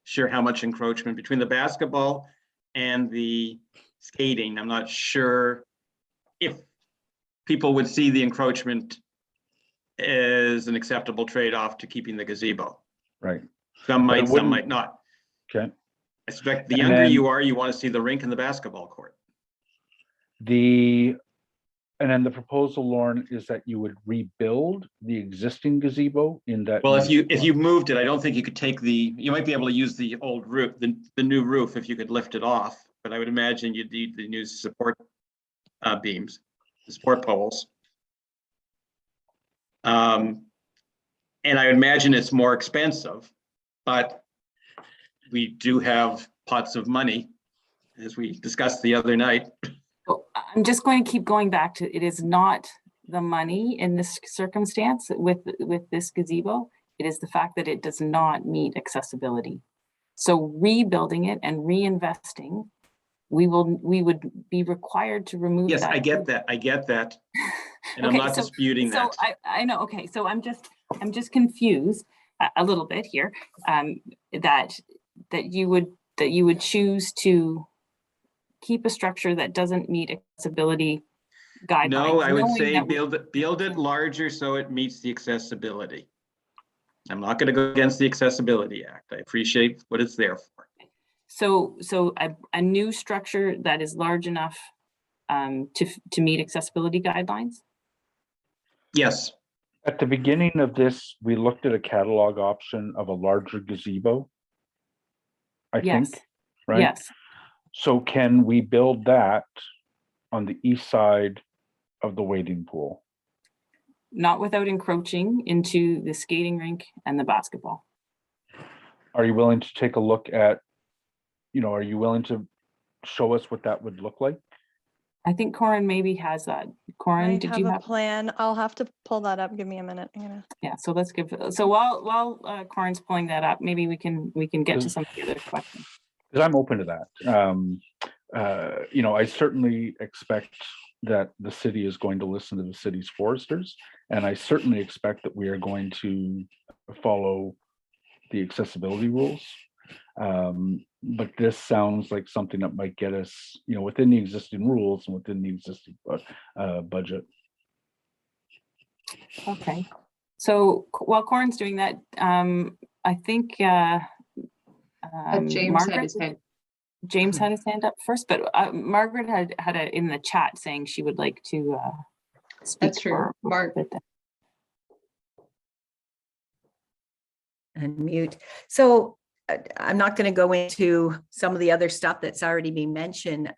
S7: sure how much encroachment between the basketball and the skating. I'm not sure if people would see the encroachment as an acceptable trade-off to keeping the gazebo.
S5: Right.
S7: Some
S5: But it
S7: might, some
S5: wouldn't-
S7: might not.
S5: Okay.
S7: I suspect the
S5: And
S7: younger
S5: then-
S7: you are, you want to see the rink and the basketball court.
S5: And then the proposal, Lauren, is that you would rebuild the existing gazebo in that.
S7: Well, if you moved it, I don't think you could take you might be able to use the old roof, the new roof, if you could lift it off, but I would imagine you'd need the new support beams, the support poles. And I would imagine it's more expensive, but we do have pots of money, as we discussed the other night.
S3: So I'm just going to keep going back to, it is not the money in this circumstance with this gazebo. It is the fact that it does not meet accessibility. So rebuilding it and reinvesting, we would be required to remove
S7: Yes,
S3: that.
S7: I get that. I get that. And I'm
S3: Okay,
S7: not
S3: so-
S7: disputing
S3: So
S7: that.
S3: I know, okay, so I'm just confused a little bit here, that you would choose to keep a structure that doesn't meet accessibility guidelines.
S7: No, I would
S3: knowing
S7: say
S3: that we-
S7: build it larger so it meets the accessibility. I'm not going to go against the Accessibility Act. I appreciate what it's there for.
S3: So a new structure that is large enough to meet accessibility guidelines?
S7: Yes,
S5: At the beginning of this, we looked at a catalog option of a larger gazebo, I
S3: Yes.
S5: think, right?
S3: Yes.
S5: So can we build that on the east side of the wading pool?
S3: Not without encroaching into the skating rink and the basketball.
S5: Are you willing to take a look at, are you willing to show us what that would look like?
S3: I think Corin maybe has that. Corin,
S1: Might
S3: did
S1: have
S3: you
S1: a
S3: have?
S1: plan. I'll have to pull that up. Give me a minute. I'm gonna...
S3: Yeah, so let's give, so while Corin's pulling that up, maybe we can get to some of the other questions.
S5: Because I'm open to that. I certainly expect that the city is going to listen to the city's foresters, and I certainly expect that we are going to follow the accessibility rules. But this sounds like something that might get us, within the existing rules and within the existing budget.
S3: Okay, so while Corin's doing that, I think
S2: James had
S3: Margaret,
S2: his hand.
S3: James had his hand up first, but Margaret had a in the chat saying she would like to speak.
S2: That's true. Mark.
S9: And mute. So I'm not going to go into some of the other stuff that's already been mentioned.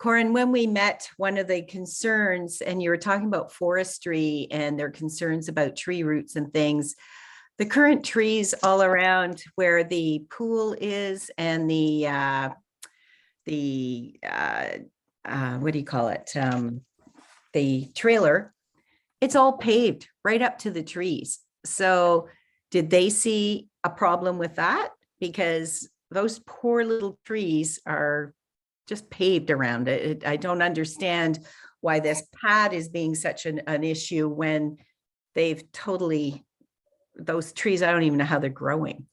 S9: Corin, when we met, one of the concerns, and you were talking about forestry and their concerns about tree roots and things, the current trees all around where the pool is and the what do you call it? The trailer, it's all paved right up to the trees. So did they see a problem with that? Because those poor little trees are just paved around it. I don't understand why this pad is being such an issue when they've totally, those trees, I don't even know how they're growing.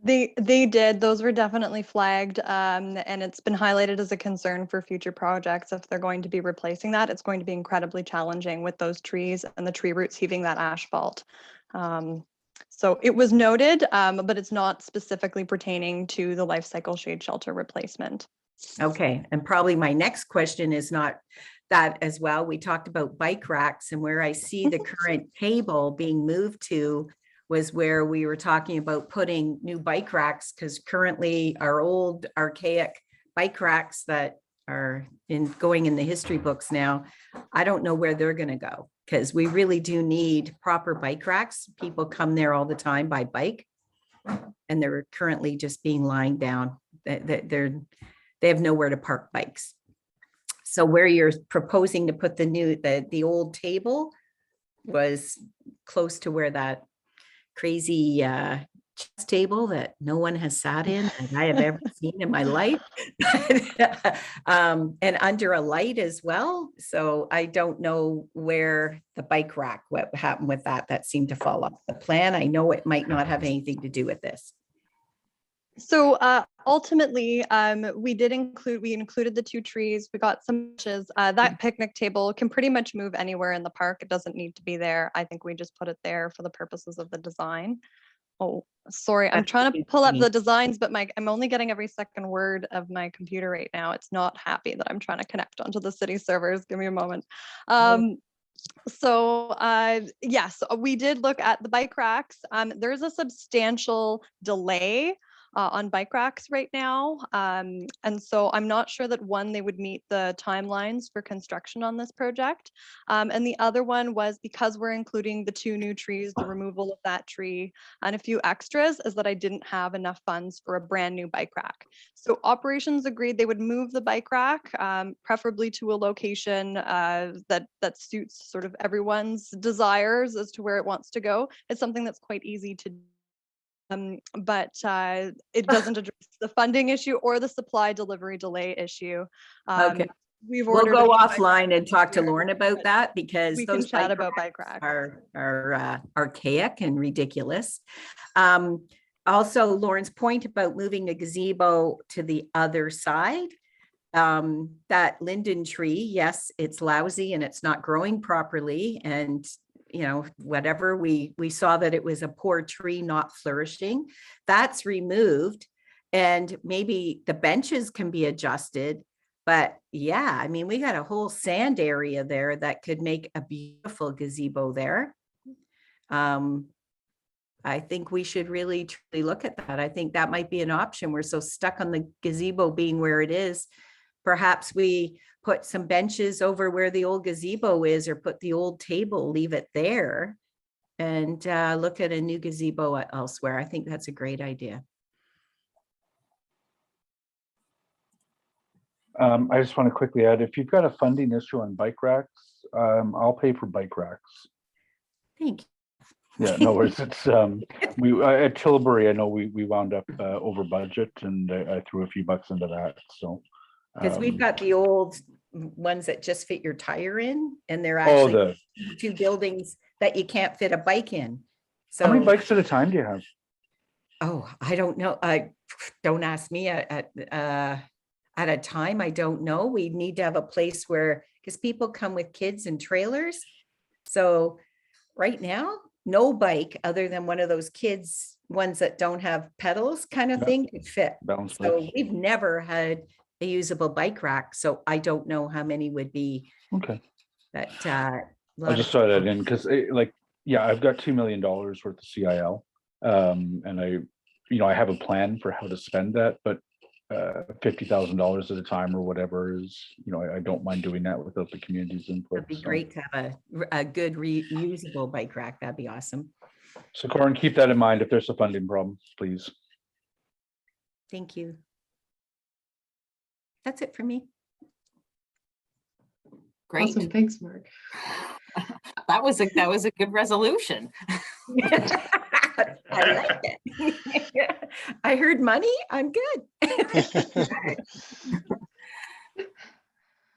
S1: They did. Those were definitely flagged, and it's been highlighted as a concern for future projects. If they're going to be replacing that, it's going to be incredibly challenging with those trees and the tree roots heaving that asphalt. So it was noted, but it's not specifically pertaining to the life cycle shade shelter replacement.
S9: Okay, and probably my next question is not that as well. We talked about bike racks, and where I see the current table being moved to was where we were talking about putting new bike racks, because currently our old archaic bike racks that are going in the history books now, I don't know where they're going to go, because we really do need proper bike racks. People come there all the time by bike, and they're currently just being lying down. They have nowhere to park bikes. So where you're proposing to put the old table was close to where that crazy chess table that no one has sat in that I have ever seen in my life, and under a light as well. So I don't know where the bike rack, what happened with that. That seemed to fall off the plan. I know it might not have anything to do with this.
S1: So ultimately, we included the two trees. We got some bushes. That picnic table can pretty much move anywhere in the park. It doesn't need to be there. I think we just put it there for the purposes of the design. Oh, sorry. I'm trying to pull up the designs, but I'm only getting every second word of my computer right now. It's not happy that I'm trying to connect onto the city servers. Give me a moment. So yes, we did look at the bike racks. There's a substantial delay on bike racks right now. And so I'm not sure that one, they would meet the timelines for construction on this project. And the other one was because we're including the 2 new trees, the removal of that tree, and a few extras, is that I didn't have enough funds for a brand new bike rack. So operations agreed they would move the bike rack, preferably to a location that suits sort of everyone's desires as to where it wants to go. It's something that's quite easy to but it doesn't address the funding issue or the supply delivery delay issue.
S9: Okay.
S1: We've
S9: We'll
S1: ordered a
S9: go
S1: few bike
S9: offline and talk to
S1: here,
S9: Lauren about
S1: but
S9: that because
S1: we can
S9: those
S1: chat
S9: bike
S1: about
S9: racks
S1: bike racks.
S9: are archaic and ridiculous. Also, Lauren's point about moving the gazebo to the other side, that linden tree, yes, it's lousy and it's not growing properly. And, you know, whatever, we saw that it was a poor tree not flourishing. That's removed. And maybe the benches can be adjusted. But yeah, I mean, we got a whole sand area there that could make a beautiful gazebo there. I think we should really truly look at that. I think that might be an option. We're so stuck on the gazebo being where it is. Perhaps we put some benches over where the old gazebo is, or put the old table, leave it there, and look at a new gazebo elsewhere. I think that's a great idea.
S5: I just want to quickly add, if you've got a funding issue on bike racks, I'll pay for bike racks.
S9: Thank you.
S5: Yeah, no worries. It's we at Tilbury, I know we wound up over budget, and I threw a few bucks into that. So
S9: Because we've got the old ones that just fit your tire in, and they're
S5: oh,
S9: actually 2 buildings that you can't fit a bike in. So
S5: how many bikes at a time do you have?
S9: oh, I don't know. Don't ask me at a time. I don't know. We need to have a place where, because people come with kids and trailers. So right now, no bike other than one of those kids ones that don't have pedals kind of
S5: Yeah.
S9: thing could fit.
S5: Balance
S9: So
S5: bikes.
S9: we've never had a usable bike rack. So I don't know how many would be
S5: Okay.
S9: that.
S5: I'll just throw that in because, like, yeah, I've got $2 million worth of CIL, and I have a plan for how to spend that, but $50,000 at a time or whatever is, I don't mind doing that without the community's input.
S9: It'd be
S5: So.
S9: great to have a good reusable bike rack. That'd be awesome.
S5: So Corin, keep that in mind if there's a funding problem, please.
S9: Thank you. That's it for me.
S3: Great.
S2: Awesome. Thanks, Mark.
S3: That was a good resolution.
S9: I like it. I heard money. I'm good.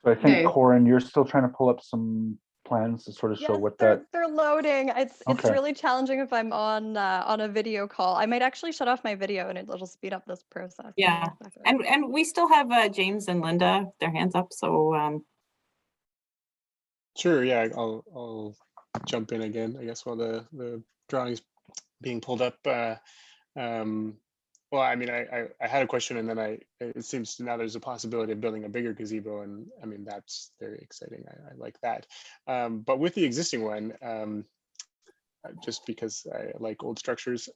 S5: So I think
S2: Okay.
S5: Corin, you're still trying to pull up some plans to sort of show
S1: Yes,
S5: what
S1: they're,
S5: that.
S1: they're loading. It's
S5: Okay.
S1: really challenging if I'm on a video call. I might actually shut off my video and it'll speed up this process.
S3: Yeah. And we still have James and Linda, their hands up. So
S4: Sure, yeah, I'll jump in again, I guess, while the drawing's being pulled up. Well, I mean, I had a question, and then it seems now there's a possibility of building a bigger gazebo, and I mean, that's very exciting. I like that. But with the existing one, just because I like old structures,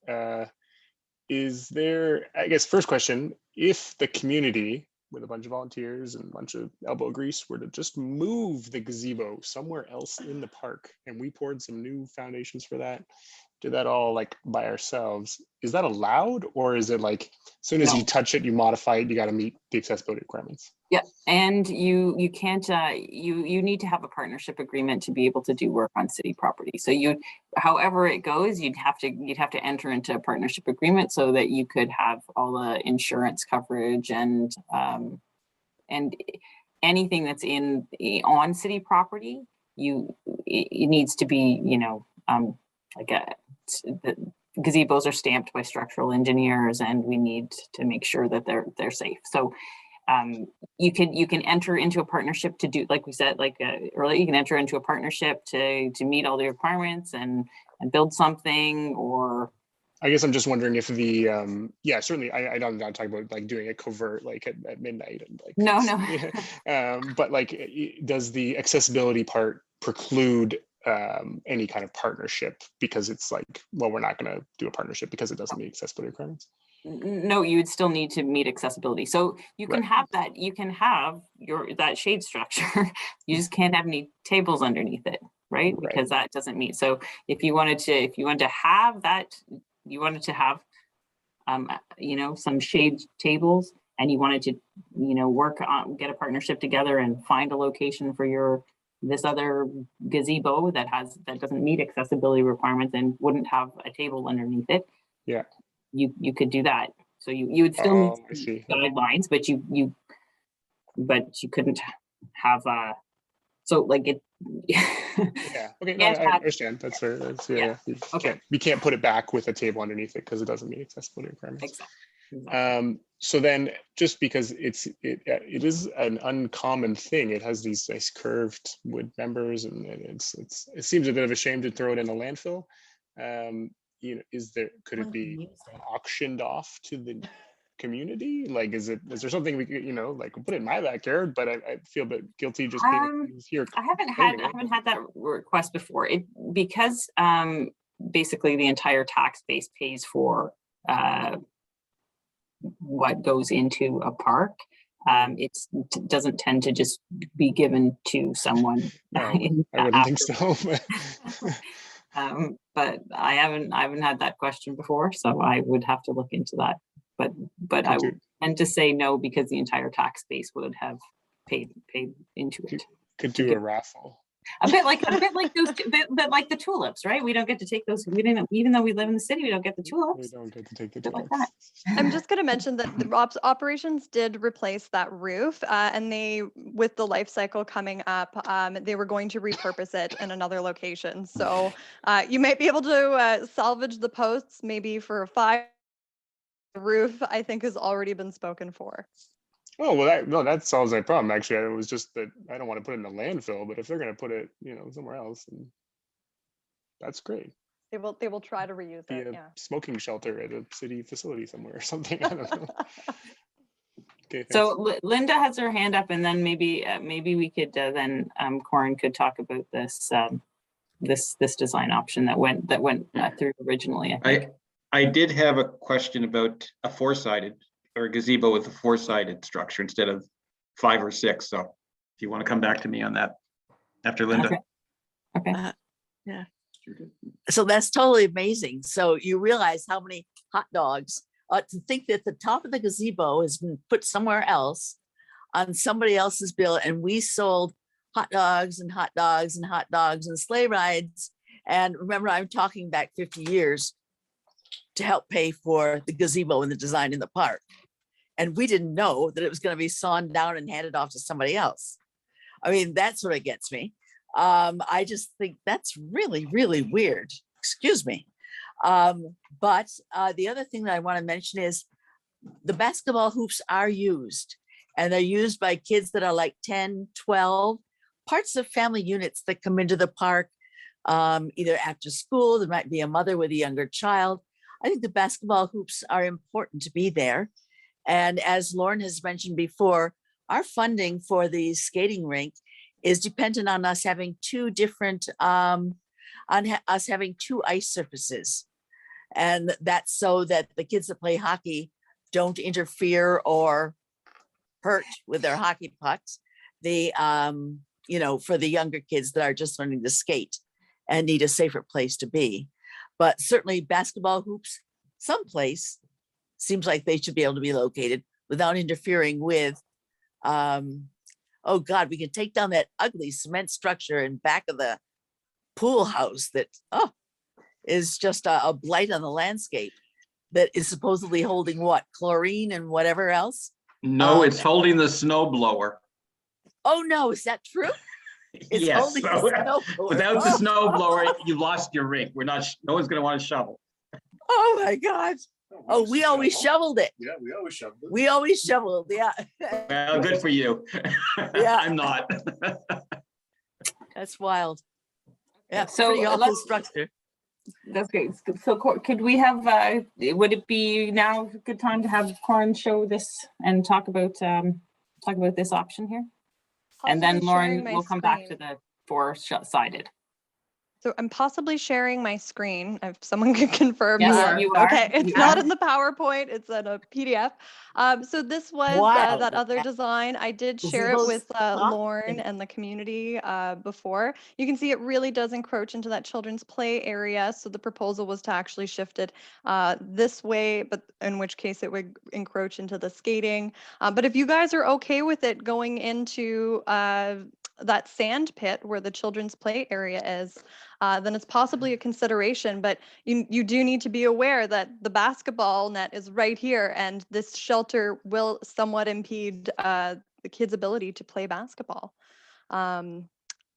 S4: is there, I guess, first question, if the community with a bunch of volunteers and a bunch of elbow grease were to just move the gazebo somewhere else in the park, and we poured some new foundations for that, did that all like by ourselves, is that allowed, or is it like as soon as
S3: No.
S4: you touch it, you modify it, you got to meet the accessibility requirements?
S3: yeah, and you can't you need to have a partnership agreement to be able to do work on city property. So however it goes, you'd have to enter into a partnership agreement so that you could have all the insurance coverage and anything that's on city property. It needs to be the gazebos are stamped by structural engineers, and we need to make sure that they're safe. So you can enter into a partnership to do, like we said, earlier, you can enter into a partnership to meet all the requirements and build something. Or
S4: I guess I'm just wondering if the yeah, certainly I don't talk about like doing a covert like at midnight and like
S3: no
S4: but like does the accessibility part preclude any kind of partnership, because it's like, well, we're not going to do a partnership because it doesn't meet accessibility requirements?
S3: No, you would still need to meet accessibility. So you can have that, you can have that shade structure. You just can't have any tables underneath it, right? Because that doesn't meet. So if you wanted to have that, you wanted to have you know, some shade tables, and you wanted to, you know, get a partnership together and find a location for this other gazebo that doesn't meet accessibility requirements and wouldn't have a table underneath it.
S4: Yeah.
S3: You could do that. So you would still need guidelines, but you couldn't have so like it.
S4: Yeah. Okay. No, I understand. That's fair. That's you can't put it back with a table underneath it because it doesn't meet accessibility requirements.
S3: Exactly.
S4: So then, just because it is an uncommon thing, it has these nice curved wood members, and it seems a bit of a shame to throw it in a landfill. You know, could it be auctioned off to the community? Like, is there something we could, you know, like put it in my backyard, but I feel a bit guilty just being here.
S3: I haven't had that request before. Because basically the entire tax base pays for what goes into a park. It doesn't tend to just be given to someone.
S4: I wouldn't think so.
S3: But I haven't had that question before, so I would have to look into that. But I would tend to say no, because the entire tax base would have paid into it.
S4: Could do a raffle.
S3: A bit like the tulips, right? We don't get to take those. We didn't, even though we live in the city, we don't get the tulips.
S4: We don't get to take the tulips.
S1: Like that. I'm just going to mention that the operations did replace that roof, and with the life cycle coming up, they were going to repurpose it in another location. So you might be able to salvage the posts maybe for a fire. The roof, I think, has already been spoken for.
S4: Oh, well, that solves that problem. Actually, it was just that I don't want to put it in a landfill, but if they're going to put it, you know, somewhere else, then that's great.
S1: They will try to reuse it. Yeah.
S4: Smoking shelter at a city facility somewhere or something. I don't know. Okay. Thanks.
S3: So Linda has her hand up, and then maybe we could then Corin could talk about this this design option that went through originally. I think.
S7: I did have a question about a four-sided or a gazebo with a four-sided structure instead of 5 or 6. So if you want to come back to me on that after Linda.
S3: Okay.
S6: Yeah. So that's totally amazing. So you realize how many hot dogs, to think that the top of the gazebo has been put somewhere else on somebody else's bill, and we sold hot dogs and hot dogs and hot dogs and sleigh rides. And remember, I'm talking back 50 years to help pay for the gazebo and the design in the park. And we didn't know that it was going to be sawn down and handed off to somebody else. I mean, that sort of gets me. I just think that's really, really weird. Excuse me. But the other thing that I want to mention is the basketball hoops are used, and they're used by kids that are like 10, 12, parts of family units that come into the park, either after school. There might be a mother with a younger child. I think the basketball hoops are important to be there. And as Lauren has mentioned before, our funding for the skating rink is dependent on us having two ice surfaces. And that's so that the kids that play hockey don't interfere or hurt with their hockey pucks. You know, for the younger kids that are just learning to skate and need a safer place to be. But certainly basketball hoops, someplace, seems like they should be able to be located without interfering with, oh God, we can take down that ugly cement structure in back of the pool house that is just a blight on the landscape, that is supposedly holding what, chlorine and whatever else?
S7: No, it's holding the snow blower.
S6: Oh no, is that true? It's
S7: yes.
S6: holding the snow blower.
S7: Without the snow blower, you lost your rink. No one's going to want to shovel.
S6: Oh my God. Oh, we always shoveled it.
S10: Yeah, we always shoveled it.
S6: We always shoveled, yeah.
S7: Well, good for you.
S6: Yeah.
S7: I'm not.
S6: That's wild. Yeah,
S3: So
S6: pretty awful structure.
S3: That's great. So could we have, would it be now a good time to have Corin show this and talk about this option here? And then Lauren will come back to the four-sided.
S1: So I'm possibly sharing my screen. If someone can confirm
S3: Yes,
S1: that.
S3: you are.
S1: Okay, it's
S3: You
S1: not
S3: are.
S1: in the PowerPoint, it's in a PDF. So this was
S6: Wow.
S1: that other design. I did share it
S6: Gazebo's
S1: with
S6: top
S1: Lauren
S6: and-
S1: and the community before. You can see it really does encroach into that children's play area. So the proposal was to actually shift it this way, but in which case it would encroach into the skating. But if you guys are okay with it going into that sand pit where the children's play area is, then it's possibly a consideration. But you do need to be aware that the basketball net is right here, and this shelter will somewhat impede the kids' ability to play basketball.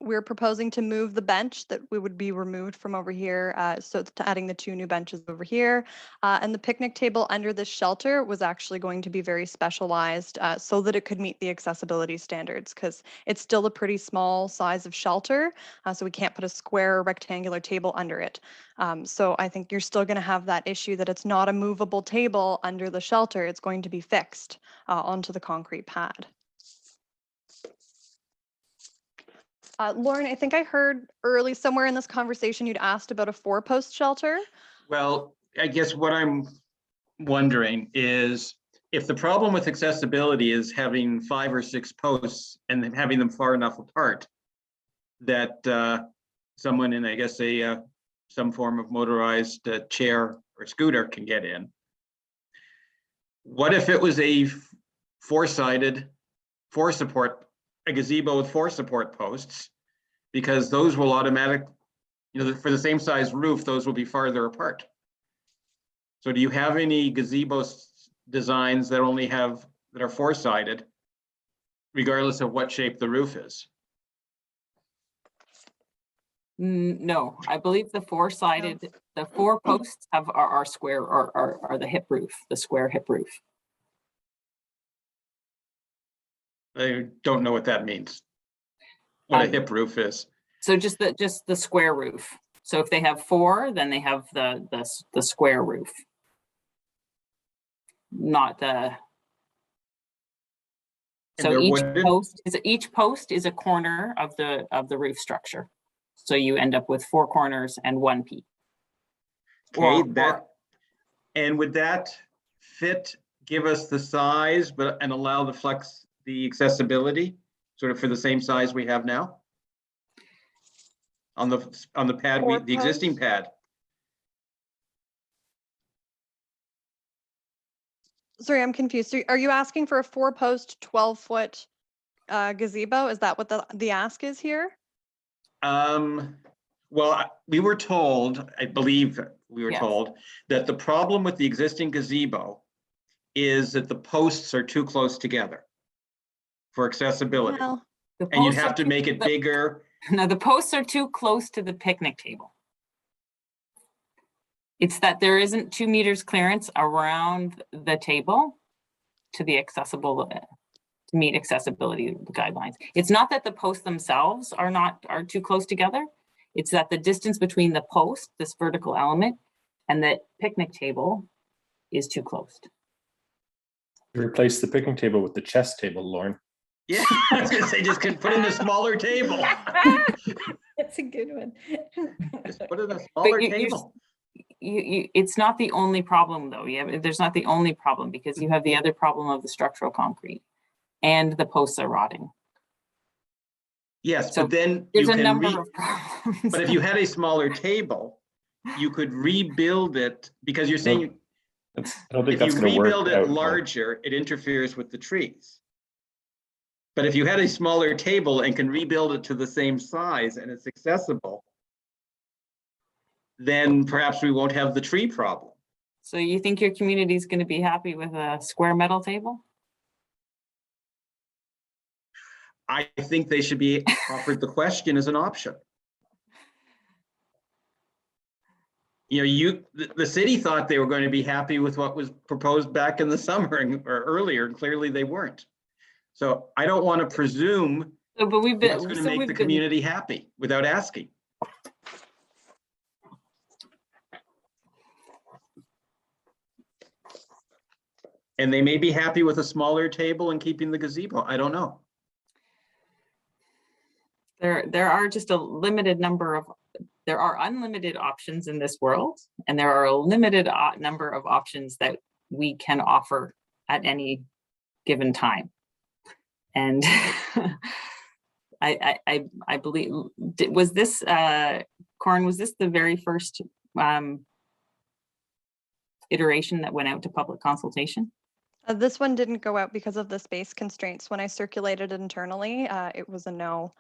S1: We're proposing to move the bench that we would be removed from over here, so to adding the 2 new benches over here. And the picnic table under this shelter was actually going to be very specialized so that it could meet the accessibility standards, because it's still a pretty small size of shelter, so we can't put a square or rectangular table under it. So I think you're still going to have that issue that it's not a movable table under the shelter. It's going to be fixed onto the concrete pad. Lauren, I think I heard early somewhere in this conversation you'd asked about a 4-post shelter.
S7: Well, I guess what I'm wondering is if the problem with accessibility is having 5 or 6 posts and then having them far enough apart that someone in, I guess, some form of motorized chair or scooter can get in. What if it was a 4-sided, a gazebo with 4 support posts? Because those will for the same size roof, those will be farther apart. So do you have any gazebo designs that that are 4-sided, regardless of what shape the roof is?
S3: No, I believe the 4-sided, the 4 posts are square, are the hip roof, the square hip roof.
S7: I don't know what that means. What a hip roof is.
S3: So just the square roof. So if they have 4, then they have the square roof, not the. So each post is a corner of the roof structure. So you end up with 4 corners and 1 peak.
S7: Okay, and would that fit, give us the size, and allow the accessibility, sort of for the same size we have now? On the pad, the existing pad.
S1: Sorry, I'm confused. So are you asking for a 4-post, 12-foot gazebo? Is that what the ask is here?
S7: Well, we were told, I believe we were told, that the problem with the existing gazebo is that the posts are too close together for accessibility.
S1: Well,
S7: and you'd have to make it bigger.
S3: No, the posts are too close to the picnic table. It's that there isn't 2 meters clearance around the table to be accessible, to meet accessibility guidelines. It's not that the posts themselves are too close together. It's that the distance between the post, this vertical element, and the picnic table is too close.
S8: Replace the picnic table with the chess table, Lauren.
S7: Yeah, I was gonna say, just put in a smaller table.
S9: That's a good one.
S7: Just put in a smaller table.
S3: It's not the only problem though. There's not the only problem, because you have the other problem of the structural concrete and the posts are rotting.
S7: Yes,
S3: So
S7: but then
S3: there's a number of problems.
S7: But if you had a smaller table, you could rebuild it, because you're saying
S8: I don't think
S7: if
S8: that's
S7: you
S8: going to work.
S7: rebuild it larger, it interferes with the trees. But if you had a smaller table and can rebuild it to the same size and it's accessible, then perhaps we won't have the tree problem.
S3: So you think your community is going to be happy with a square metal table?
S7: I think they should be offered the question as an option. You know, the city thought they were going to be happy with what was proposed back in the summer or earlier, and clearly they weren't. So I don't want to presume
S3: but we've been,
S7: what's going to make the community happy without asking. And they may be happy with a smaller table and keeping the gazebo. I don't know.
S3: There are just a limited number of there are unlimited options in this world, and there are a limited number of options that we can offer at any given time. And I believe, was this, Corin, was this the very first iteration that went out to public consultation?
S1: This one didn't go out because of the space constraints. When I circulated internally, it was a no.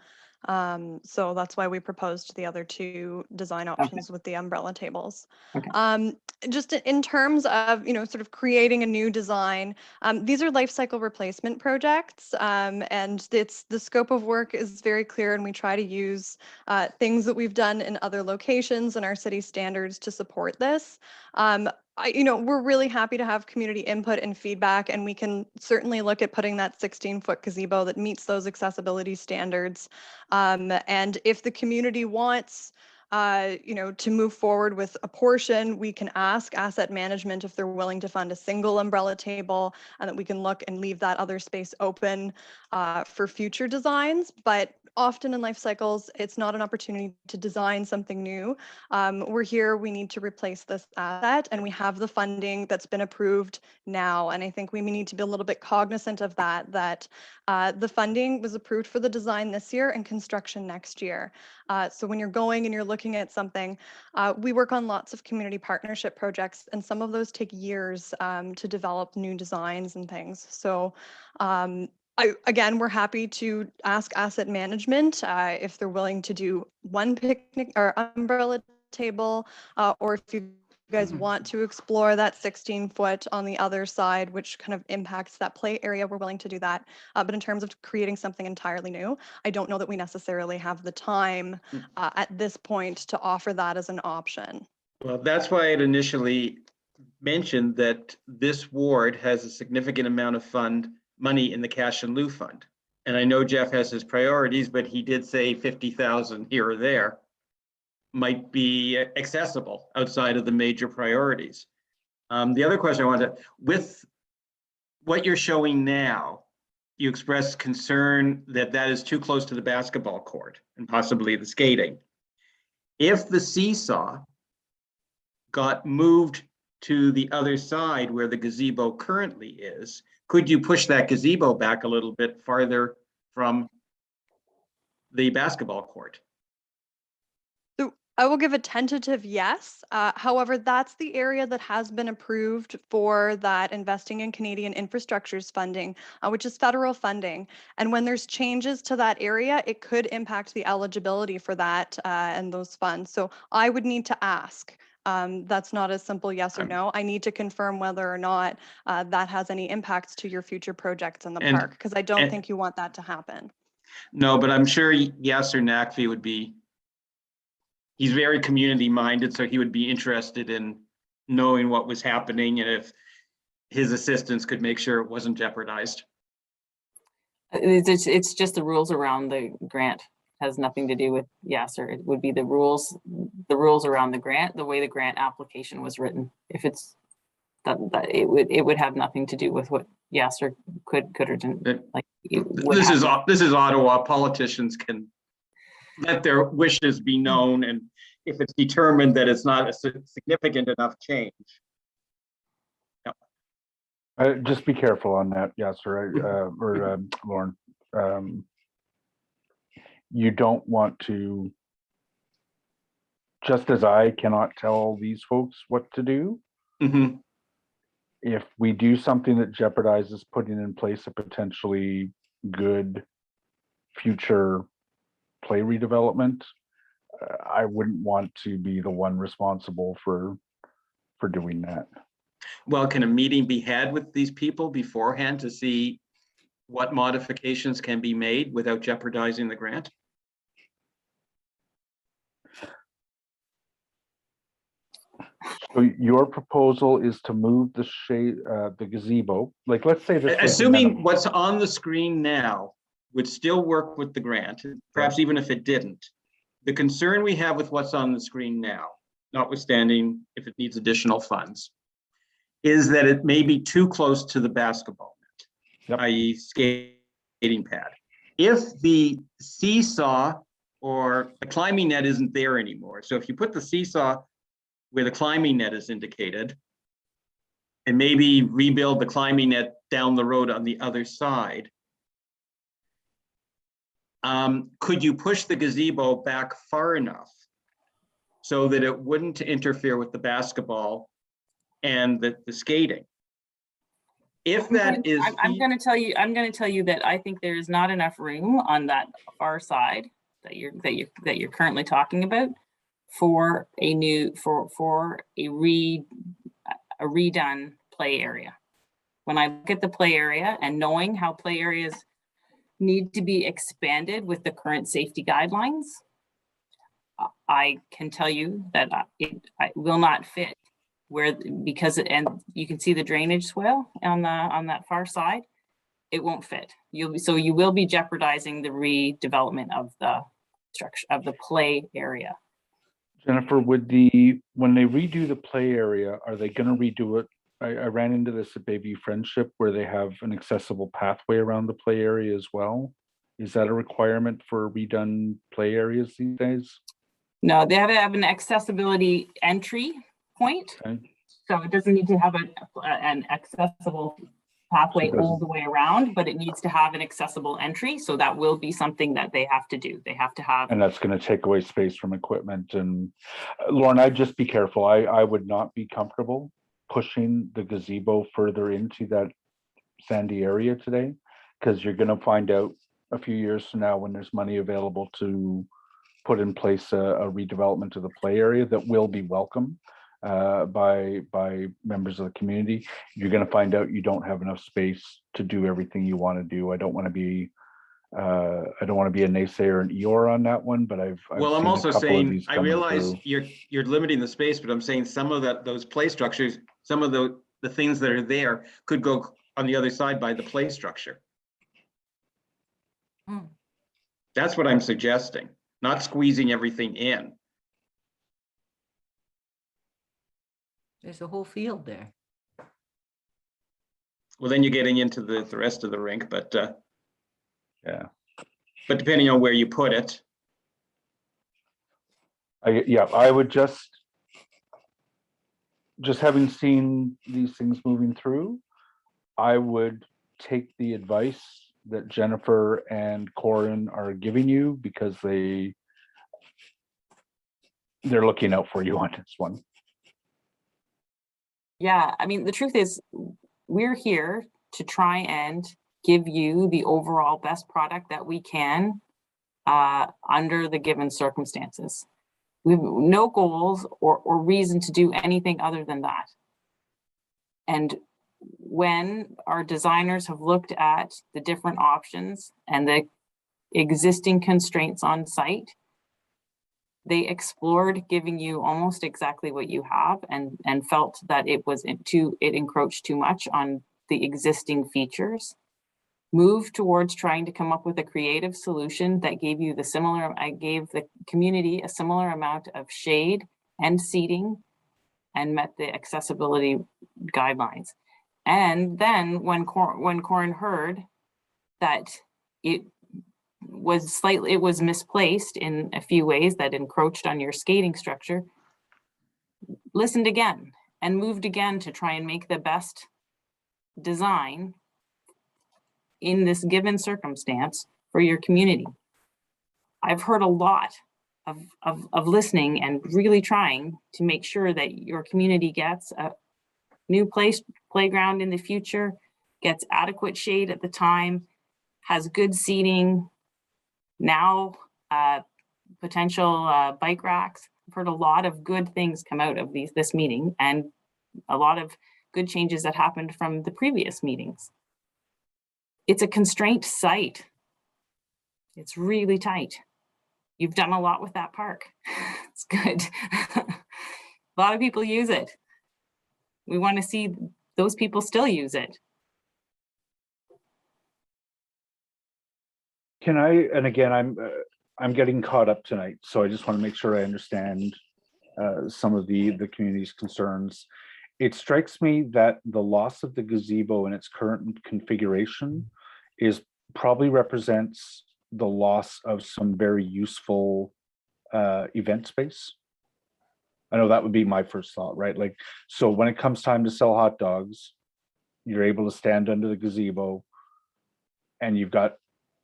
S1: So that's why we proposed the other two design options with the umbrella tables.
S3: Okay.
S1: Just in terms of, sort of creating a new design, these are life cycle replacement projects, and the scope of work is very clear, and we try to use things that we've done in other locations and our city standards to support this. We're really happy to have community input and feedback, and we can certainly look at putting that 16-foot gazebo that meets those accessibility standards. And if the community wants, to move forward with a portion, we can ask asset management if they're willing to fund a single umbrella table, and that we can look and leave that other space open for future designs. But often in life cycles, it's not an opportunity to design something new. We're here, we need to replace this asset, and we have the funding that's been approved now. And I think we need to be a little bit cognizant of that the funding was approved for the design this year and construction next year. So when you're going and you're looking at something, we work on lots of community partnership projects, and some of those take years to develop new designs and things. So again, we're happy to ask asset management if they're willing to do one picnic or umbrella table, or if you guys want to explore that 16-foot on the other side, which kind of impacts that play area, we're willing to do that. But in terms of creating something entirely new, I don't know that we necessarily have the time at this point to offer that as an option.
S7: Well, that's why it initially mentioned that this ward has a significant amount of money in the cash and lieu fund. And I know Jeff has his priorities, but he did say 50,000 here or there might be accessible outside of the major priorities. The other question I wanted, with what you're showing now, you expressed concern that that is too close to the basketball court and possibly the skating. If the seesaw got moved to the other side where the gazebo currently is, could you push that gazebo back a little bit farther from the basketball court?
S1: So I will give a tentative yes. However, that's the area that has been approved for that investing in Canadian infrastructures funding, which is federal funding. And when there's changes to that area, it could impact the eligibility for that and those funds. So I would need to ask. That's not a simple yes or no. I need to confirm whether or not that has any impacts to your future projects in the park, because I don't think you want that to happen.
S7: No, but I'm sure Yasser Nakfi would be, he's very community minded, so he would be interested in knowing what was happening and if his assistants could make sure it wasn't jeopardized.
S3: It's just the rules around the grant. Has nothing to do with Yasser. It would be the rules around the grant, the way the grant application was written. If it's that it would have nothing to do with what Yasser could or didn't like. This is
S7: Ottawa. Politicians can let their wishes be known, and if it's determined that it's not a significant enough change.
S5: Just be careful on that, Yasser, or Lauren. You don't want to, just as I cannot tell these folks what to do, if we do something that jeopardizes putting in place a potentially good future play redevelopment, I wouldn't want to be the one responsible for doing that.
S7: Well, can a meeting be had with these people beforehand to see what modifications can be made without jeopardizing the grant?
S5: So your proposal is to move the the gazebo, like, let's say this.
S7: Assuming what's on the screen now would still work with the grant, perhaps even if it didn't. The concern we have with what's on the screen now, notwithstanding if it needs additional funds, is that it may be too close to the basketball net, i.e. skating pad. If the seesaw or the climbing net isn't there anymore. So if you put the seesaw where the climbing net is indicated, and maybe rebuild the climbing net down the road on the other side, could you push the gazebo back far enough so that it wouldn't interfere with the basketball and the skating? If that is,
S3: I'm going to tell you that I think there is not enough room on that far side that you're currently talking about for a new for a redone play area. When I look at the play area and knowing how play areas need to be expanded with the current safety guidelines, I can tell you that it will not fit and you can see the drainage swale on that far side. It won't fit. You will be jeopardizing the redevelopment of the structure of the play area.
S5: Jennifer, when they redo the play area, are they going to redo it? I ran into this at Baby Friendship where they have an accessible pathway around the play area as well. Is that a requirement for redone play areas these days?
S3: No, they have to have an accessibility entry point.
S5: Okay.
S3: So it doesn't need to have an accessible pathway all the way around, but it needs to have an accessible entry. So that will be something that they have to do. They have to have.
S5: And that's going to take away space from equipment. And Lauren, I'd just be careful. I would not be comfortable pushing the gazebo further into that sandy area today, because you're going to find out a few years from now when there's money available to put in place a redevelopment of the play area that will be welcome by members of the community. You're going to find out you don't have enough space to do everything you want to do. I don't want to be a naysayer and Eeyore on that one, but I've
S7: well, I'm
S5: seen
S7: also
S5: a couple of
S7: saying,
S5: these
S7: I
S5: coming
S7: realize
S5: through.
S7: you're limiting the space, but I'm saying some of those play structures, some of the things that are there could go on the other side by the play structure. That's what I'm suggesting, not squeezing everything in.
S9: There's a whole field there.
S7: Well, then you're getting into the rest of the rink, but
S5: Yeah.
S7: But depending on where you put it.
S5: I would just having seen these things moving through, I would take the advice that Jennifer and Corin are giving you, because they're looking out for you on this one.
S3: Yeah, I mean, the truth is, we're here to try and give you the overall best product that we can under the given circumstances. We have no goals or reason to do anything other than that. And when our designers have looked at the different options and the existing constraints on site, they explored giving you almost exactly what you have and felt that it encroached too much on the existing features. Moved towards trying to come up with a creative solution that gave the community a similar amount of shade and seating and met the accessibility guidelines. And then when Corin heard that it was misplaced in a few ways that encroached on your skating structure, listened again and moved again to try and make the best design in this given circumstance for your community. I've heard a lot of listening and really trying to make sure that your community gets a new playground in the future, gets adequate shade at the time, has good seating, now potential bike racks. I've heard a lot of good things come out of this meeting, and a lot of good changes that happened from the previous meetings. It's a constrained site. It's really tight. You've done a lot with that park. It's good. A lot of people use it. We want to see those people still use it.
S5: Can I, and again, I'm getting caught up tonight, so I just want to make sure I understand some of the community's concerns. It strikes me that the loss of the gazebo in its current configuration probably represents the loss of some very useful event space? I know that would be my first thought, right? Like, so when it comes time to sell hot dogs, you're able to stand under the gazebo and you've got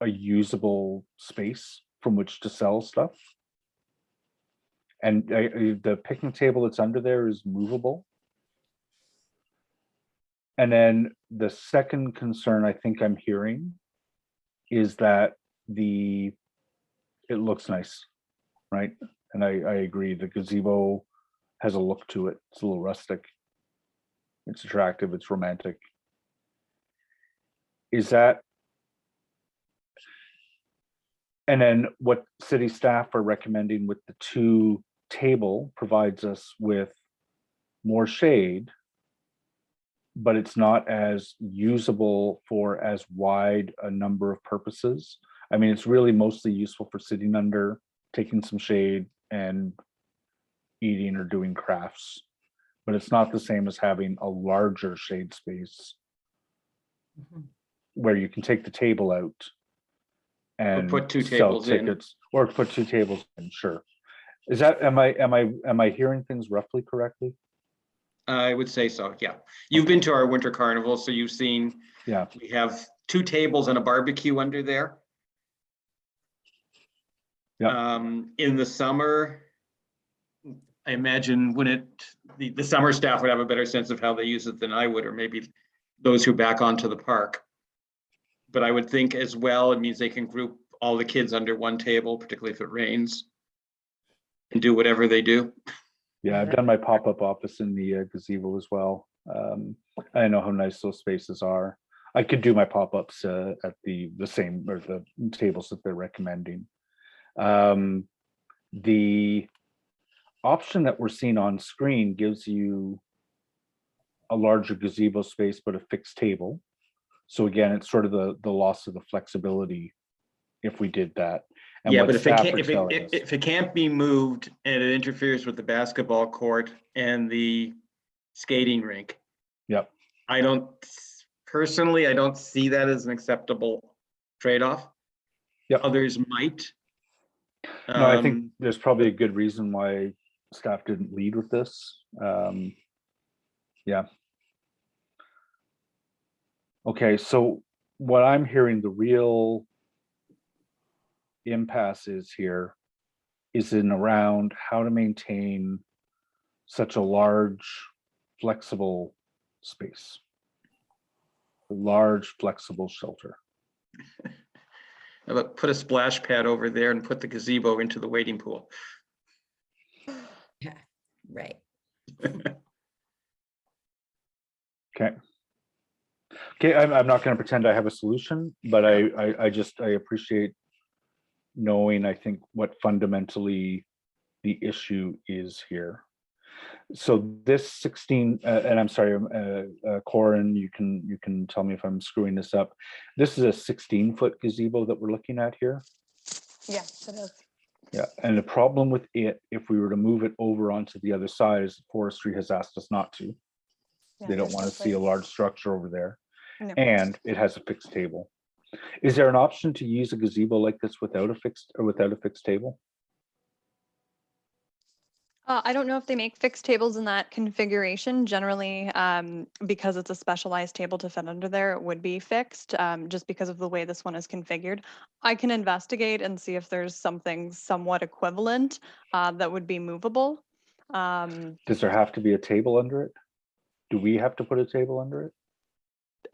S5: a usable space from which to sell stuff. And the picnic table that's under there is movable. And then the second concern I think I'm hearing is that it looks nice, right? And I agree, the gazebo has a look to it. It's a little rustic. It's attractive, it's romantic. Is that, and then what city staff are recommending with the 2 table provides us with more shade, but it's not as usable for as wide a number of purposes. I mean, it's really mostly useful for sitting under, taking some shade and eating or doing crafts, but it's not the same as having a larger shade space where you can take the table out and
S7: put 2
S5: sell
S7: tables in.
S5: tickets, or put 2 tables in. Sure. Is that, am I hearing things roughly correctly?
S7: I would say so, yeah. You've been to our winter carnival, so you've seen,
S5: Yeah.
S7: we have 2 tables and a barbecue under there.
S5: Yeah.
S7: In the summer, I imagine when the summer staff would have a better sense of how they use it than I would, or maybe those who back onto the park. But I would think as well, it means they can group all the kids under one table, particularly if it rains, and do whatever they do.
S5: Yeah, I've done my pop-up office in the gazebo as well. I know how nice those spaces are. I could do my pop-ups at the same, or the tables that they're recommending. The option that we're seeing on screen gives you a larger gazebo space, but a fixed table. So again, it's sort of the loss of the flexibility if we did that. And
S7: yeah,
S5: what
S7: but
S5: staff are telling us-
S7: if it can't be moved and it interferes with the basketball court and the skating rink.
S5: Yep.
S7: I don't see that as an acceptable trade-off.
S5: Yep.
S7: Others might.
S5: No, I think there's probably a good reason why staff didn't lead with this. Yeah. Okay, so what I'm hearing, the real impasse is here is in around how to maintain such a large, flexible space, a large, flexible shelter.
S7: Put a splash pad over there and put the gazebo into the wading pool.
S9: Yeah, right.
S5: Okay. Okay, I'm not going to pretend I have a solution, but I appreciate knowing, I think, what fundamentally the issue is here. So this 16, and I'm sorry, Corin, you can tell me if I'm screwing this up. This is a 16-foot gazebo that we're looking at here.
S1: Yes, it is.
S5: Yeah, and the problem with it, if we were to move it over onto the other side, is forestry has asked us not to.
S1: Yeah,
S5: They don't
S1: there's
S5: want
S1: no
S5: to see a
S1: place.
S5: large structure over there.
S1: No.
S5: And it has a fixed table. Is there an option to use a gazebo like this without a fixed table?
S1: I don't know if they make fixed tables in that configuration. Generally, because it's a specialized table to fit under there, it would be fixed, just because of the way this one is configured. I can investigate and see if there's something somewhat equivalent that would be movable.
S5: Does there have to be a table under it? Do we have to put a table under it?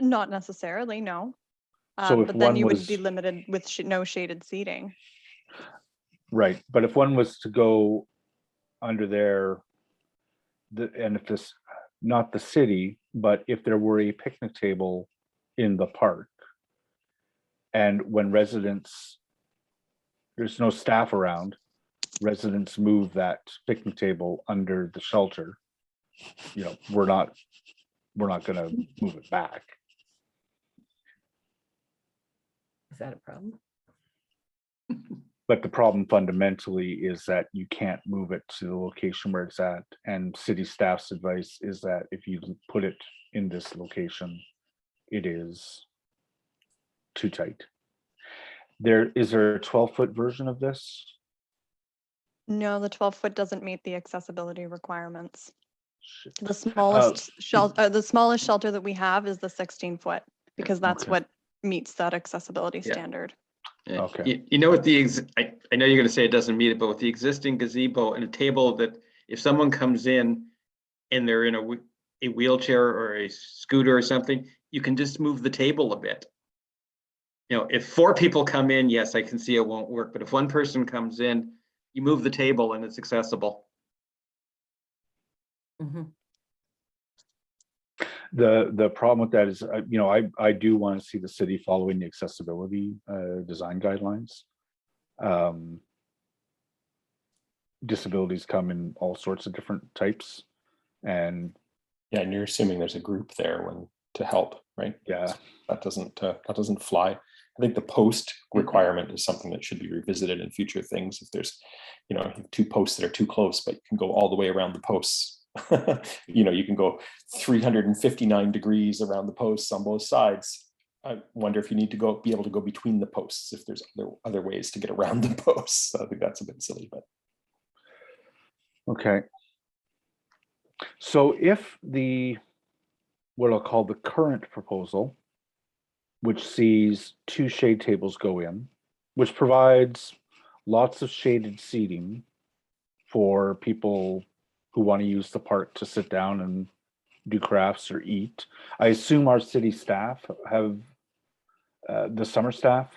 S1: Not necessarily, no.
S5: So if
S1: But then
S5: one
S1: you would
S5: was-
S1: be limited with no shaded seating.
S5: Right, but if one was to go under there, and if this, not the city, but if there were a picnic table in the park, and when residents, there's no staff around, residents move that picnic table under the shelter, you know, we're not gonna move it back.
S9: Is that a problem?
S5: But the problem fundamentally is that you can't move it to the location where it's at. And city staff's advice is that if you put it in this location, it is too tight. Is there a 12-foot version of this?
S1: No, the 12-foot doesn't meet the accessibility requirements.
S5: Shit.
S1: The smallest shelter that we have is the 16-foot because that's
S5: Okay.
S1: what meets that accessibility
S7: Yeah.
S1: standard.
S5: Okay.
S7: You know what I know you're going to say it doesn't meet it, but with the existing gazebo and a table that if someone comes in and they're in a wheelchair or a scooter or something, you can just move the table a bit. You know, if 4 people come in, yes, I can see it won't work, but if one person comes in, you move the table and it's accessible.
S9: Mhm.
S5: The problem with that is, you know, I do want to see the city following the accessibility design guidelines. Disabilities come in all sorts of different types, and
S8: Yeah, and you're assuming there's a group there to help, right?
S5: yeah,
S8: So that doesn't fly. I think the post requirement is something that should be revisited in future things. If there's, you know, 2 posts that are too close, but you can go all the way around the posts. You know, you can go 359 degrees around the posts on both sides. I wonder if you need to be able to go between the posts, if there's other ways to get around the posts. I think that's a bit silly, but
S5: okay. So if what I'll call the current proposal, which sees 2 shade tables go in, which provides lots of shaded seating for people who want to use the park to sit down and do crafts or eat. I assume our city staff have, the summer staff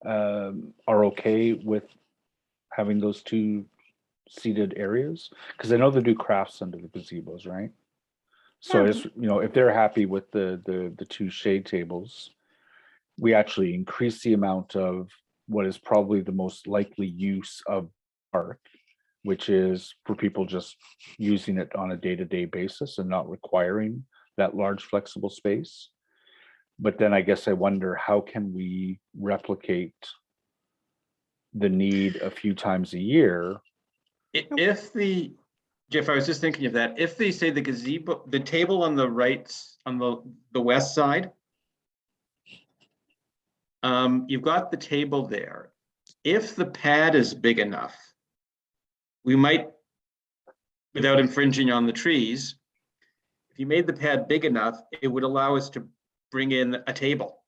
S5: are okay with having those 2 seated areas, because I know they do crafts under the gazebos, right? So
S1: Yeah.
S5: it's, you know, if they're happy with the 2 shade tables, we actually increase the amount of what is probably the most likely use of park, which is for people just using it on a day-to-day basis and not requiring that large flexible space. But then I guess I wonder, how can we replicate the need a few times a year?
S7: Jeff, I was just thinking of that. If they say the gazebo, the table on the right, on the west side, you've got the table there. If the pad is big enough, we might, without infringing on the trees, if you made the pad big enough, it would allow us to bring in a table.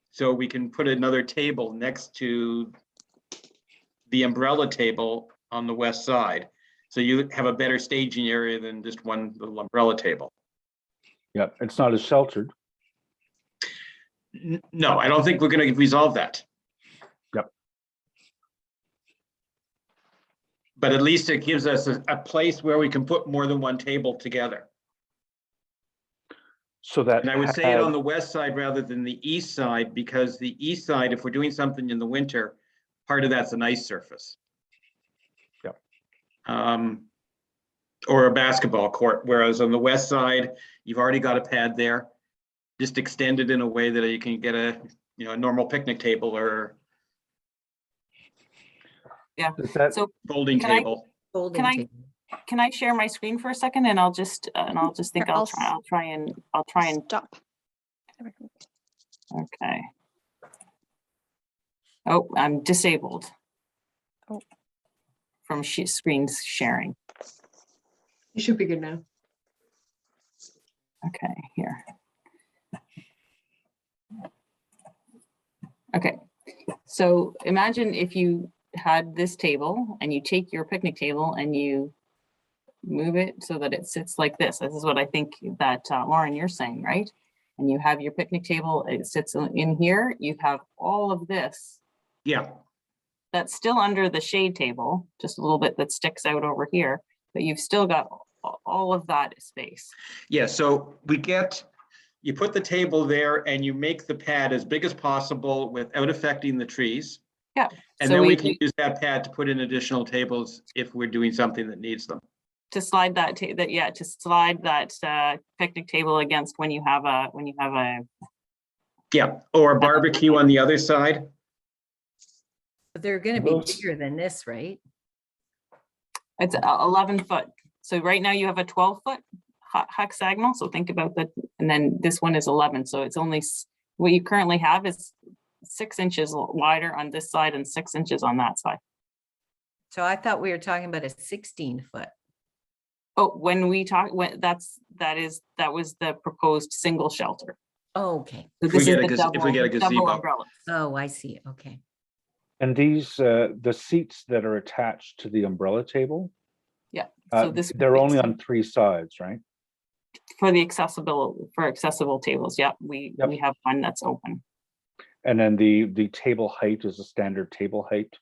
S7: So we can put another table next to the umbrella table on the west side. So you have a better staging area than just one little umbrella table.
S5: Yep, it's not as sheltered.
S7: No, I don't think we're going to resolve that.
S5: Yep.
S7: But at least it gives us a place where we can put more than one table together.
S5: So that,
S7: and I would say it on the west side rather than the east side, because the east side, if we're doing something in the winter, part of that's an ice surface.
S5: Yep.
S7: Or a basketball court, whereas on the west side, you've already got a pad there. Just extend it in a way that you can get a normal picnic table or
S3: So
S7: folding table.
S9: Folding
S3: Can I-
S9: table.
S3: can I share my screen for a second, and I'll just think
S1: Here,
S3: I'll try and
S1: Stop.
S3: okay. Oh, I'm disabled.
S1: Oh.
S3: From screen sharing.
S2: You should be good now.
S3: Okay, here. Okay, so imagine if you had this table and you take your picnic table and you move it so that it sits like this. This is what I think that Lauren, you're saying, right? And you have your picnic table, it sits in here, you have all of this.
S7: Yeah.
S3: That's still under the shade table, just a little bit that sticks out over here, but you've still got all of that space.
S7: Yeah, so you put the table there and you make the pad as big as possible without affecting the trees.
S3: Yeah.
S7: And
S3: so
S7: then we can use that pad to put in additional tables if we're doing something that needs them.
S3: To slide that, to slide that picnic table against when you have a
S7: Yeah, or a barbecue on the other side.
S9: But they're going to be
S8: Those-
S9: bigger than this, right?
S3: It's 11 foot. So right now you have a 12-foot hexagonal. So think about that. And then this one is 11. So it's only, what you currently have is 6 inches wider on this side and 6 inches on that side.
S9: So I thought we were talking about a 16-foot.
S3: Oh, when we talk, that was the proposed single shelter.
S9: Oh, okay.
S3: So
S7: If we
S3: this
S7: get
S3: is
S7: a
S3: the
S7: if we get a
S3: double
S7: gazebo.
S3: umbrellas.
S9: Oh, I see. Okay.
S5: And these, the seats that are attached to the umbrella table,
S3: Yeah, so this would
S5: they're
S3: be
S5: only on 3 sides, right?
S3: for the accessible tables. Yeah, we have one that's open.
S5: And then the table height is a standard table height.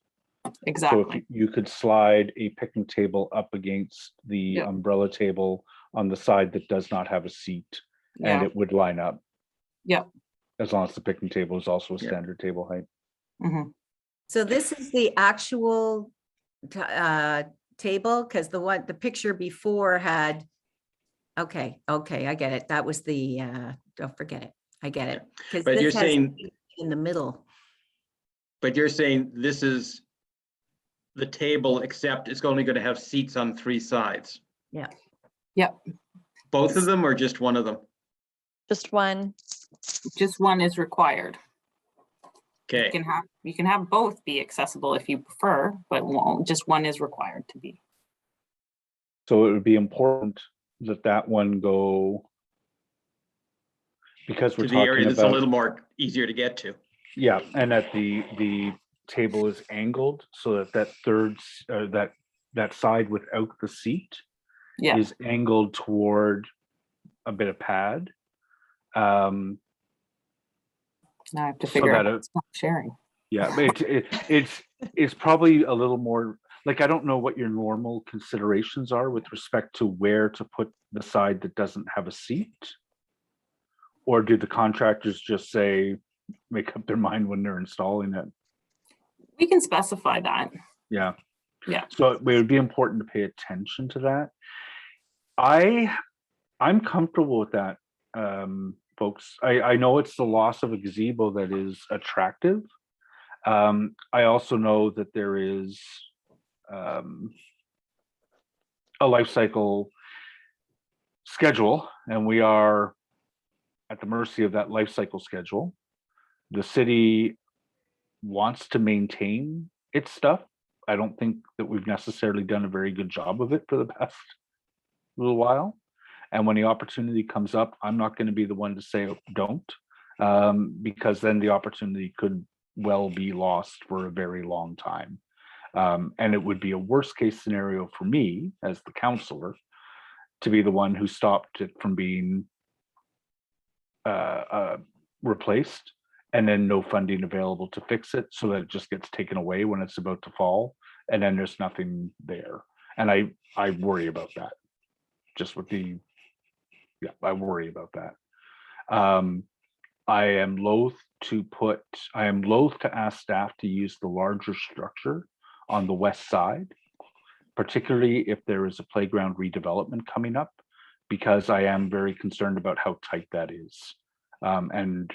S5: So
S3: Exactly.
S5: if you could slide a picnic table up against the
S3: Yep.
S5: umbrella table on the side that does not have a seat, and
S3: Yeah.
S5: it would line up.
S3: Yep.
S5: As long as the picnic table is also a
S7: Yep.
S5: standard table height.
S3: Mhm.
S9: So this is the actual table, because the picture before had, okay, I get it. That was the, don't forget it. I get it. Because
S7: But you're
S9: this has
S7: saying,
S9: in the middle.
S7: but you're saying this is the table, except it's only going to have seats on 3 sides.
S9: Yeah.
S3: Yep.
S7: Both of them or just one of them?
S1: Just one.
S3: Just one is required.
S7: Okay.
S3: You can have both be accessible if you prefer, but just one is required to be.
S5: So it would be important that one go, because we're
S7: To the area
S5: talking
S7: that's a little
S5: about,
S7: more easier to get to.
S5: yeah, and that the table is angled so that that side without the seat
S3: Yeah.
S5: is angled toward a bit of pad.
S3: Now I have to
S5: So
S3: figure out
S5: that
S3: how to stop sharing.
S5: Yeah, but it's probably a little more, like, I don't know what your normal considerations are with respect to where to put the side that doesn't have a seat. Or do the contractors just say, make up their mind when they're installing it?
S3: We can specify that.
S5: Yeah.
S3: Yeah.
S5: So it would be important to pay attention to that. I'm comfortable with that, folks. I know it's the loss of a gazebo that is attractive. I also know that there is a life cycle schedule, and we are at the mercy of that life cycle schedule. The city wants to maintain its stuff. I don't think that we've necessarily done a very good job of it for the past little while. And when the opportunity comes up, I'm not going to be the one to say don't, because then the opportunity could well be lost for a very long time. And it would be a worst case scenario for me as the counselor to be the one who stopped it from being replaced, and then no funding available to fix it, so that it just gets taken away when it's about to fall, and then there's nothing there. And I worry about that. Just with I worry about that. I am loath to ask staff to use the larger structure on the west side, particularly if there is a playground redevelopment coming up, because I am very concerned about how tight that is. And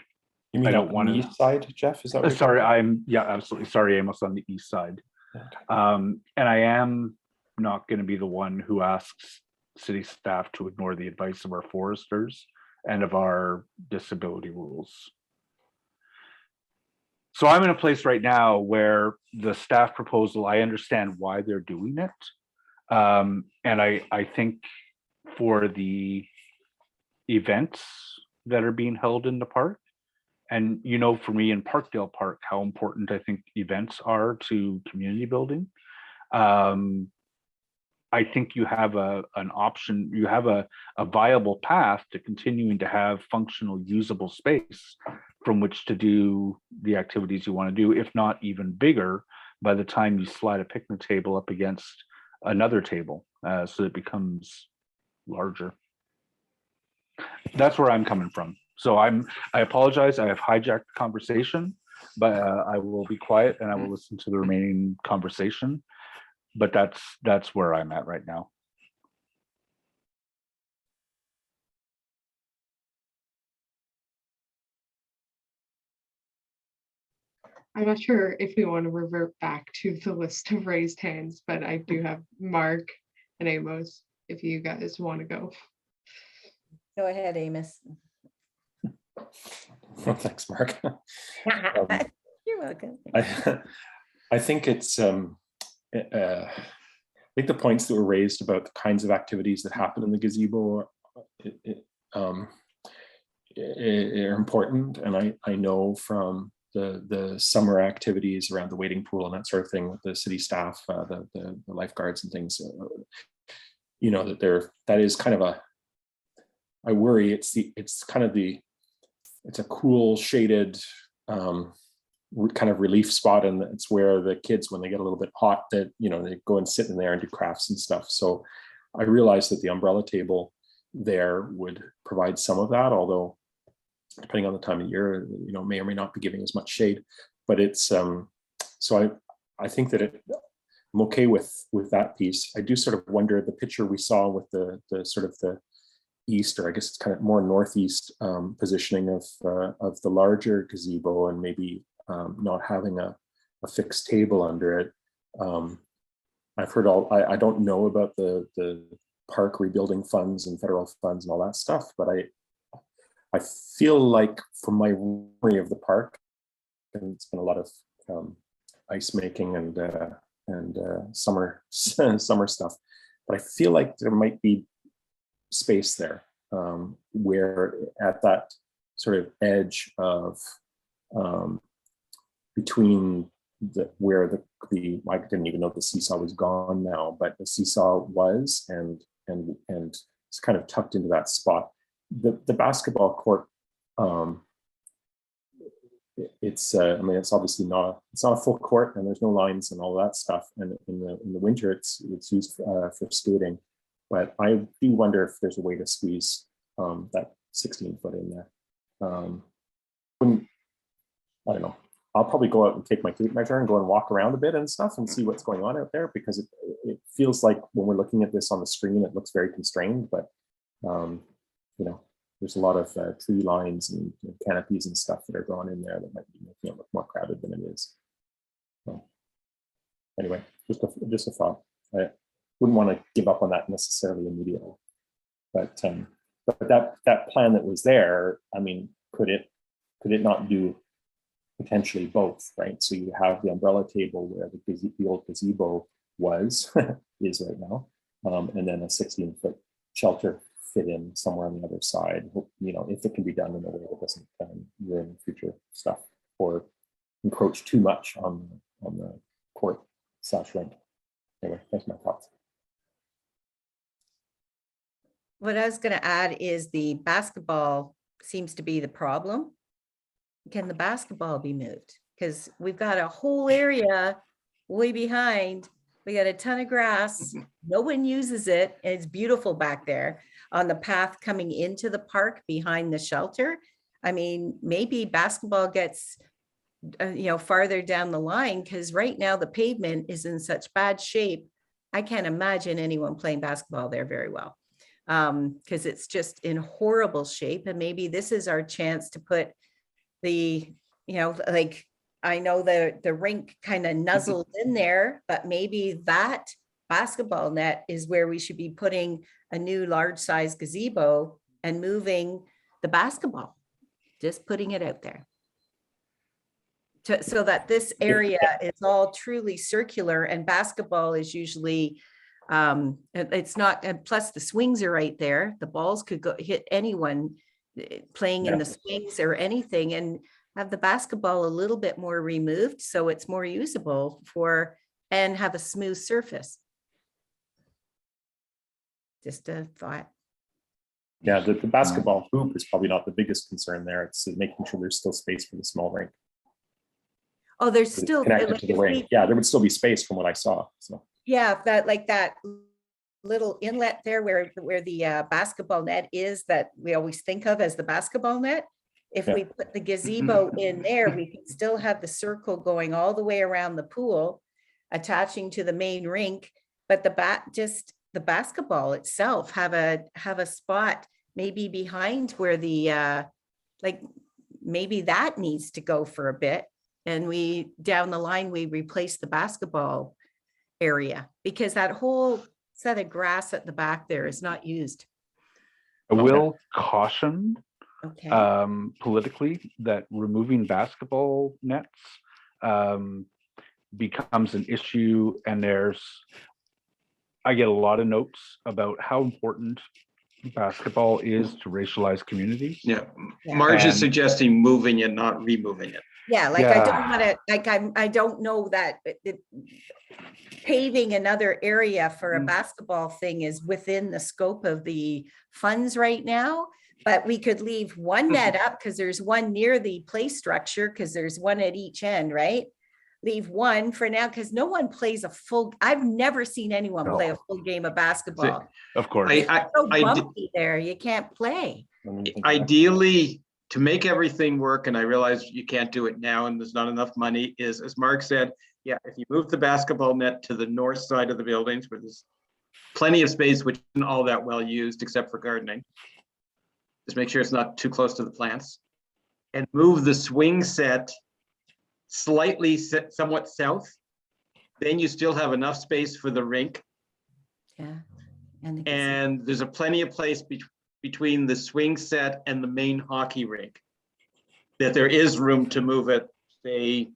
S8: You mean
S5: I don't
S8: on
S5: want
S8: the
S5: to.
S8: east side, Jeff? Is that what you're
S5: Sorry,
S8: talking
S5: absolutely sorry, Amos, on the east side.
S8: about? Okay.
S5: And I am not going to be the one who asks city staff to ignore the advice of our foresters and of our disability rules. So I'm in a place right now where the staff proposal, I understand why they're doing it. And I think for the events that are being held in the park, and for me in Parkdale Park, how important I think events are to community building. I think you have an option, you have a viable path to continuing to have functional, usable space from which to do the activities you want to do, if not even bigger, by the time you slide a picnic table up against another table, so it becomes larger. That's where I'm coming from. So I apologize, I have hijacked the conversation, but I will be quiet and I will listen to the remaining conversation. But that's where I'm at right now.
S2: I'm not sure if we want to revert back to the list of raised hands, but I do have Mark and Amos if you guys want to go.
S9: Go ahead, Amos.
S8: Thanks, Mark.
S9: You're welcome.
S8: I think it's, I think the points that were raised about the kinds of activities that happen in the gazebo are important. And I know from the summer activities around the wading pool and that sort of thing with the city staff, the lifeguards and things, you know, that is kind of I worry it's a cool shaded kind of relief spot, and it's where the kids, when they get a little bit hot, that, you know, they go and sit in there and do crafts and stuff. So I realized that the umbrella table there would provide some of that, although depending on the time of year, you know, may or may not be giving as much shade. But it's so I think that I'm okay with that piece. I do sort of wonder, the picture we saw with the sort of the east, or I guess it's kind of more northeast positioning of the larger gazebo, and maybe not having a fixed table under it. I've heard I don't know about the park rebuilding funds and federal funds and all that stuff, but I feel like, from my memory of the park, and it's been a lot of ice making and summer stuff, but I feel like there might be space there where at that sort of edge of between where the I didn't even know the seesaw was gone now, but the seesaw was, and it's kind of tucked into that spot. The basketball court, it's I mean, it's obviously not a full court, and there's no lines and all that stuff, and in the winter it's used for skating. But I do wonder if there's a way to squeeze that 16 foot in there. I don't know. I'll probably go out and take my tape measure and go and walk around a bit and stuff and see what's going on out there, because it feels like when we're looking at this on the screen, it looks very constrained, but you know, there's a lot of tree lines and canopies and stuff that are going in there that might be making it look more crowded than it is. So anyway, just a thought. I wouldn't want to give up on that necessarily immediately, but that plan that was there, I mean, could it not do potentially both, right? So you have the umbrella table where the old gazebo was is right now, and then a 16-foot shelter fit in somewhere on the other side, you know, if it can be done in a way that doesn't ruin future stuff or encroach too much on the court / rink. Anyway, that's my thoughts.
S9: What I was going to add is the basketball seems to be the problem. Can the basketball be moved? Because we've got a whole area way behind. We got a ton of grass. No one uses it. And it's beautiful back there on the path coming into the park behind the shelter. I mean, maybe basketball gets, you know, farther down the line, because right now the pavement is in such bad shape. I can't imagine anyone playing basketball there very well, because it's just in horrible shape. And maybe this is our chance to put the, you know, like, I know the rink kind of nuzzled in there, but maybe that basketball net is where we should be putting a new large size gazebo and moving the basketball, just putting it out there. So that this area is all truly circular, and basketball is usually, it's not, and plus the swings are right there. The balls could go hit anyone playing in the swings or anything, and have the basketball a little bit more removed so it's more usable and have a smooth surface. Just a thought.
S8: Yeah, the basketball hoop is probably not the biggest concern there. It's making sure there's still space for the small rink.
S9: Oh, there's still
S8: connected to the rink. Yeah, there would still be space from what I saw. So
S9: yeah, that like that little inlet there where the basketball net is, that we always think of as the basketball net. If we put the gazebo in there, we can still have the circle going all the way around the pool, attaching to the main rink, but the basketball itself have a spot maybe behind where the like maybe that needs to go for a bit, and we down the line we replace the basketball area, because that whole set of grass at the back there is not used.
S5: I will caution
S9: Okay.
S5: politically, that removing basketball nets becomes an issue, and I get a lot of notes about how important basketball is to racialized communities.
S7: Yeah,
S9: Yeah.
S7: Marge is
S5: And-
S7: suggesting moving it, not removing it.
S9: Yeah, like I don't
S5: Yeah.
S9: want to, like I don't know that paving another area for a
S5: Mm.
S9: basketball thing is within the scope of the funds right now. But we could leave one net up because there's one near the play structure, because there's one at each end, right? Leave one for now, because no one plays a full, I've never seen anyone play a
S5: No.
S9: full game of basketball.
S5: Of course.
S9: So
S7: I d-
S9: bumpy there, you can't play.
S7: Ideally, to make everything work, and I realize you can't do it now and there's not enough money, is, as Mark said, yeah, if you move the basketball net to the north side of the buildings where there's plenty of space, which isn't all that well used except for gardening. Just make sure it's not too close to the plants. And move the swing set slightly somewhat south. Then you still have enough space for the rink.
S9: Yeah. And
S7: And there's a plenty of place between the swing set and the main hockey rink, that there is room to move it, say,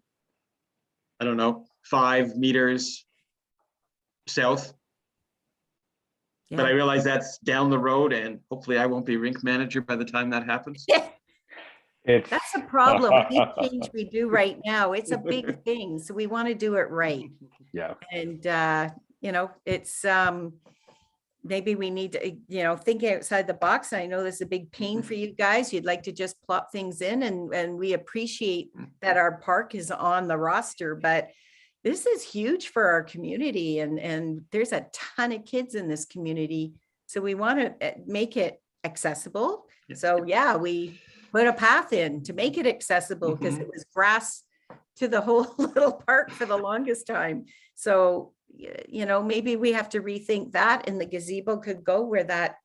S7: I don't know, 5 meters south. But I realize that's down the road, and hopefully I won't be rink manager by the time that happens.
S5: It's
S9: that's a problem. Any change we do right now, it's a big thing. So we want to do it right.
S5: yeah.
S9: And it's maybe we need to, think outside the box. I know this is a big pain for you guys. You'd like to just plop things in, and we appreciate that our park is on the roster, but this is huge for our community, and there's a ton of kids in this community. So we want to make it accessible. So yeah, we put a path in to make it accessible, because it was grass to the whole little park for the longest time. So, maybe we have to rethink that, and the gazebo could go where that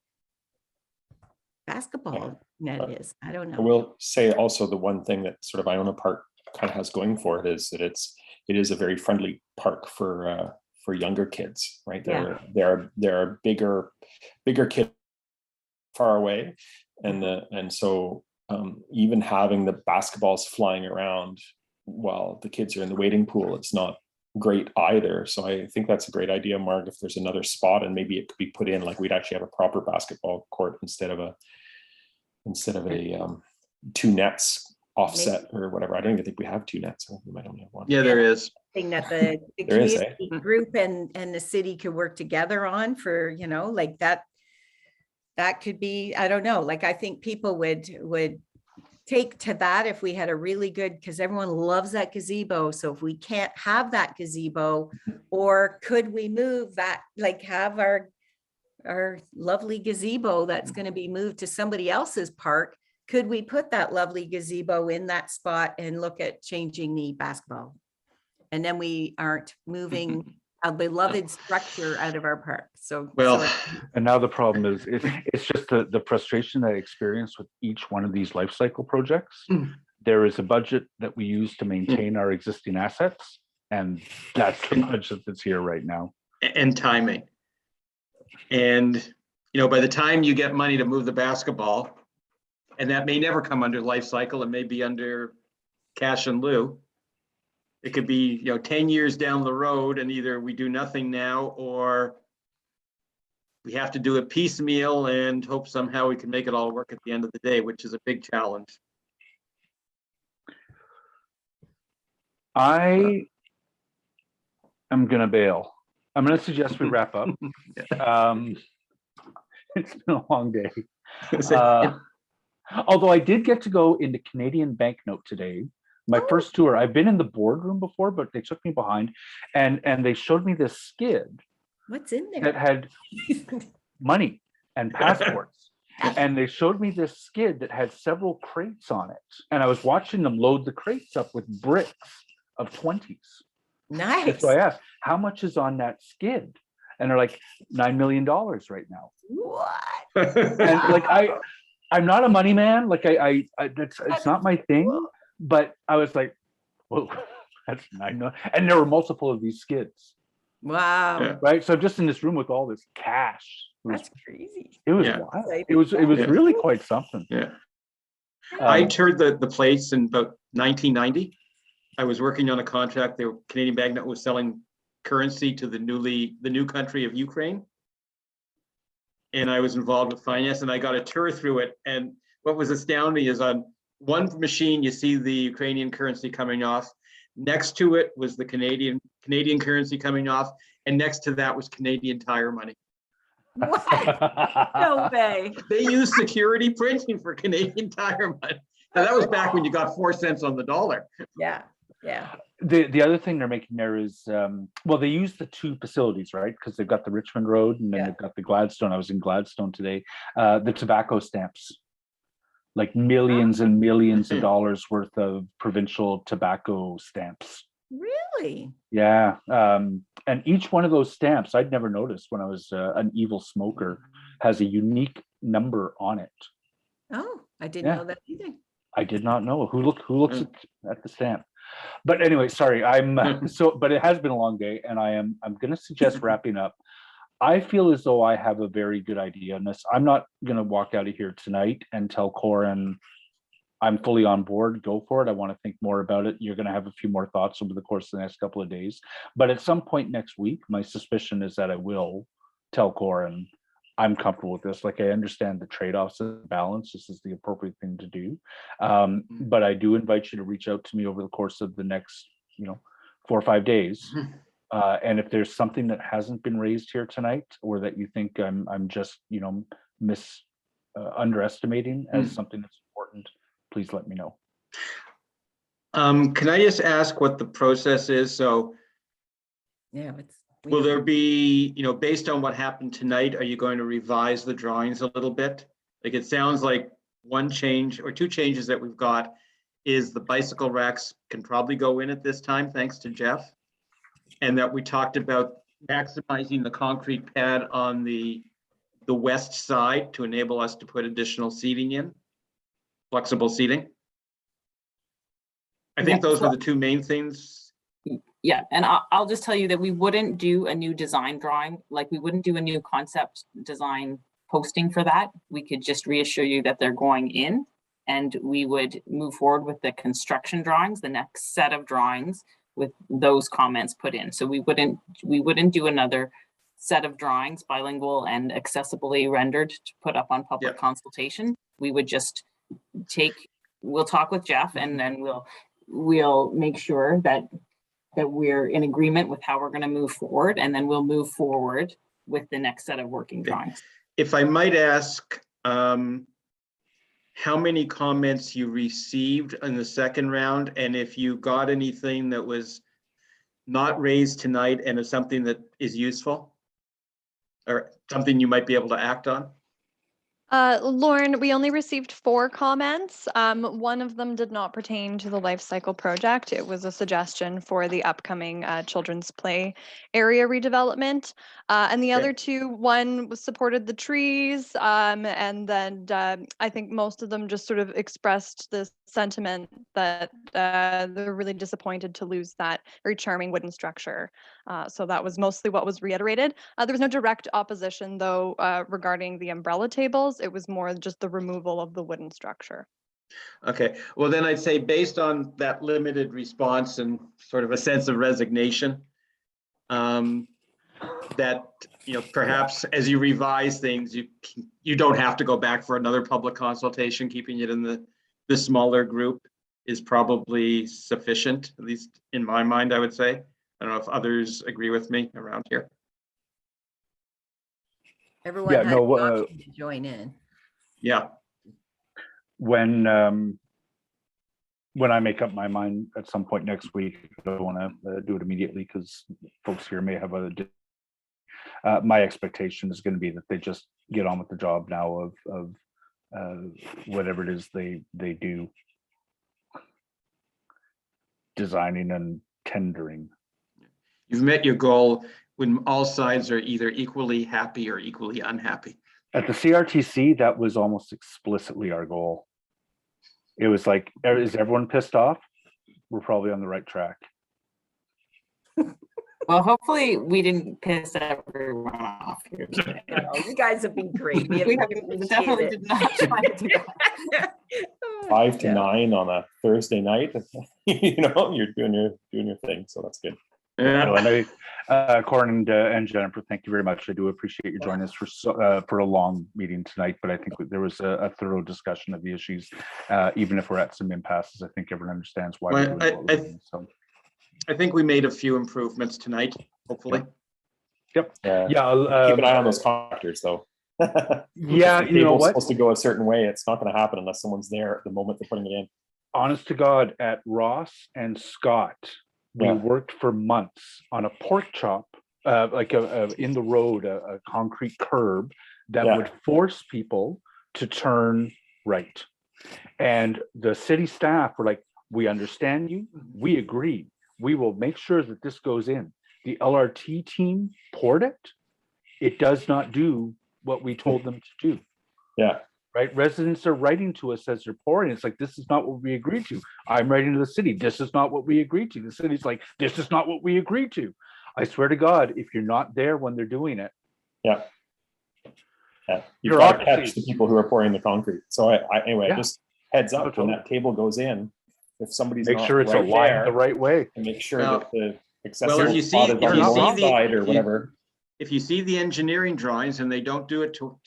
S9: basketball net is. I don't know.
S8: I will say also the one thing that sort of Iona Park kind of has going for it is that it is a very friendly park for younger kids, right? There are bigger kids far away, and so even having the basketballs flying around while the kids are in the wading pool, it's not great either. So I think that's a great idea, Mark, if there's another spot, and maybe it could be put in, like we'd actually have a proper basketball court instead of a 2 nets offset or whatever. I don't even think we have 2 nets. We might only have 1.
S7: Yeah, there is.
S9: Thing that the
S8: There is,
S9: community group and the city could work together on for, like that could be, I don't know, like I think people would take to that if we had a really good, because everyone loves that gazebo. So if we can't have that gazebo, or could we move that, like have our lovely gazebo that's going to be moved to somebody else's park, could we put that lovely gazebo in that spot and look at changing the basketball? And then we aren't moving a beloved structure out of our park. So,
S7: Well,
S5: And now the problem is, it's just the frustration that I experience with each one of these life cycle projects. There is a budget that we use to maintain our existing assets, and that's the budget that's here right now.
S7: and timing. And, by the time you get money to move the basketball, and that may never come under life cycle, it may be under cash in lieu. It could be, 10 years down the road, and either we do nothing now, or we have to do it piecemeal and hope somehow we can make it all work at the end of the day, which is a big challenge.
S5: I am going to bail. I'm going to suggest we wrap up. It's been a long day. Although I did get to go into Canadian Banknote today, my first tour. I've been in the boardroom before, but they took me behind, and they showed me this skid
S9: what's in there?
S5: that had money and passports. And they showed me this skid that had several crates on it. And I was watching them load the crates up with bricks of 20s.
S9: Nice.
S5: And so I asked, how much is on that skid? And they're like, $9 million right now.
S9: What?
S5: And like, I'm not a money man. Like it's not my thing, but I was like, whoa, that's $9 million. And there were multiple of these skids.
S9: Wow.
S7: Yeah.
S5: Right. So I'm just in this room with all this cash.
S9: That's crazy.
S5: It was
S7: Yeah.
S5: wild. It was really quite something.
S7: Yeah. I toured the place in about 1990. I was working on a contract. The Canadian Banknote was selling currency to the new country of Ukraine. And I was involved with finance, and I got a tour through it. And what was astounding is on one machine, you see the Ukrainian currency coming off. Next to it was the Canadian currency coming off. And next to that was Canadian Tire money.
S9: What? No way.
S7: They used security printing for Canadian Tire money. Now that was back when you got 4 cents on the dollar.
S9: Yeah, yeah.
S5: The other thing they're making there is, well, they use the two facilities, right? Because they've got the Richmond Road and then
S9: Yeah.
S5: they've got the Gladstone. I was in Gladstone today. The tobacco stamps, like millions and millions of dollars worth of provincial tobacco stamps.
S9: Really?
S5: Yeah. And each one of those stamps, I'd never noticed when I was an evil smoker, has a unique number on it.
S9: Oh, I didn't
S5: Yeah.
S9: know that either.
S5: I did not know. Who looks at the stamp? But anyway, sorry. I'm but it has been a long day, and I'm going to suggest wrapping up. I feel as though I have a very good idea on this. I'm not going to walk out of here tonight and tell Corin I'm fully on board. Go for it. I want to think more about it. You're going to have a few more thoughts over the course of the next couple of days. But at some point next week, my suspicion is that I will tell Corin I'm comfortable with this. Like, I understand the trade-offs and balance. This is the appropriate thing to do. But I do invite you to reach out to me over the course of the next, 4 or 5 days. And if there's something that hasn't been raised here tonight, or that you think I'm just, underestimating as something that's important, please let me know.
S7: Can I just ask what the process is? So
S9: Yeah.
S7: will there be, based on what happened tonight, are you going to revise the drawings a little bit? Like, it sounds like one change or two changes that we've got is the bicycle racks can probably go in at this time, thanks to Jeff. And that we talked about maximizing the concrete pad on the west side to enable us to put additional seating in, flexible seating. I think those were the two main things.
S3: Yeah, and I'll just tell you that we wouldn't do a new design drawing, like we wouldn't do a new concept design posting for that. We could just reassure you that they're going in, and we would move forward with the construction drawings, the next set of drawings with those comments put in. So we wouldn't do another set of drawings, bilingual and accessibly rendered, to put up on public consultation. We would just we'll talk with Jeff, and then we'll make sure that we're in agreement with how we're going to move forward, and then we'll move forward with the next set of working drawings.
S7: If I might ask, how many comments you received in the second round, and if you got anything that was not raised tonight and is something that is useful or something you might be able to act on?
S1: Lauren, we only received 4 comments. One of them did not pertain to the life cycle project. It was a suggestion for the upcoming children's play area redevelopment. And the other 2, one supported the trees, and then I think most of them just sort of expressed this sentiment that they're really disappointed to lose that very charming wooden structure. So that was mostly what was reiterated. There was no direct opposition, though, regarding the umbrella tables. It was more just the removal of the wooden structure.
S7: Okay, well then I'd say based on that limited response and sort of a sense of resignation, that perhaps as you revise things, you don't have to go back for another public consultation. Keeping it in the smaller group is probably sufficient, at least in my mind, I would say. I don't know if others agree with me around here.
S9: Everyone had the option to join in.
S7: Yeah.
S5: When I make up my mind at some point next week, I don't want to do it immediately because folks here may have my expectation is going to be that they just get on with the job now of whatever it is they do, designing and tendering.
S7: You've met your goal when all sides are either equally happy or equally unhappy.
S5: At the CRTC, that was almost explicitly our goal. It was like, is everyone pissed off? We're probably on the right track.
S3: Well, hopefully we didn't piss everyone off here today.
S9: Oh, you guys have been great. We
S3: We
S9: appreciate
S3: definitely
S9: it.
S3: did not try to do that.
S8: 5 to
S3: Yeah.
S8: 9 on a Thursday night. You're doing your thing, so that's good.
S7: Yeah.
S5: No, and Corin and Jennifer, thank you very much. I do appreciate you joining us for a long meeting tonight, but I think there was a thorough discussion of the issues. Even if we're at some impasses, I think everyone understands why we're
S7: Well,
S5: doing what we're doing. So,
S7: I think we made a few improvements tonight, hopefully.
S5: yep.
S8: Yeah.
S5: Yeah. I'll,
S8: Keep an eye on those contractors, though.
S5: Yeah,
S8: If the
S5: you know
S8: table's
S5: what?
S8: supposed to go a certain way. It's not going to happen unless someone's there at the moment they're putting it in.
S5: Honest to God, at Ross and Scott, we
S8: Yeah.
S5: worked for months on a pork chop, like in the road, a concrete curb that
S8: Yeah.
S5: would force people to turn right. And the city staff were like, "We understand you. We agree. We will make sure that this goes in." The LRT team poured it. It does not do what we told them to do.
S8: Yeah.
S5: Right? Residents are writing to us as they're pouring. It's like, this is not what we agreed to. I'm writing to the city. This is not what we agreed to. The city's like, this is not what we agreed to. I swear to God, if you're not there when they're doing it.
S8: Yeah. You've
S5: Your
S8: got to catch
S5: offices.
S8: the people who are pouring the concrete. So anyway,
S5: Yeah.
S8: just heads up when
S5: Totally.
S8: that table goes in. If somebody's
S5: Make
S8: not
S5: sure it's
S8: right
S5: aligned
S8: there,
S5: the right way.
S8: and make sure
S7: Well-
S8: that the
S7: Well,
S8: accessible
S7: if you
S8: spot
S7: see-
S8: is
S7: if
S8: on
S5: you
S8: the
S5: see
S8: north
S7: the-
S8: side or
S7: if you-
S8: whatever.
S7: If you see the engineering drawings and they don't do it to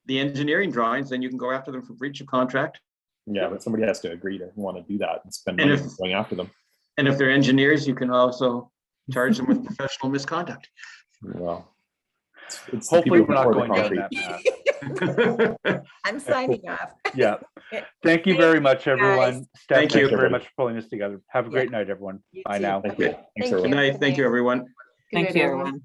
S7: the engineering drawings, then you can go after them for breach of contract.
S8: Yeah, but somebody has to agree to want to do that and spend
S7: And
S8: money
S7: if-
S8: going after them.
S7: And if they're engineers, you can also charge them with professional misconduct.
S8: Well, it's the
S5: Hopefully
S8: people
S5: we're
S8: who
S5: not
S8: pour the
S5: going down
S8: concrete.
S5: that path.
S9: I'm signing off.
S5: Yeah. Thank you very much, everyone. Steph,
S7: Thank
S5: thank
S7: you.
S5: you very much for pulling this together. Have a
S9: Yeah.
S5: great night, everyone.
S9: You
S5: Bye
S9: too.
S5: now.
S8: Thank you. Thanks,
S9: Thank
S8: everyone.
S7: Good night. Thank you, everyone.
S3: Thank you, everyone.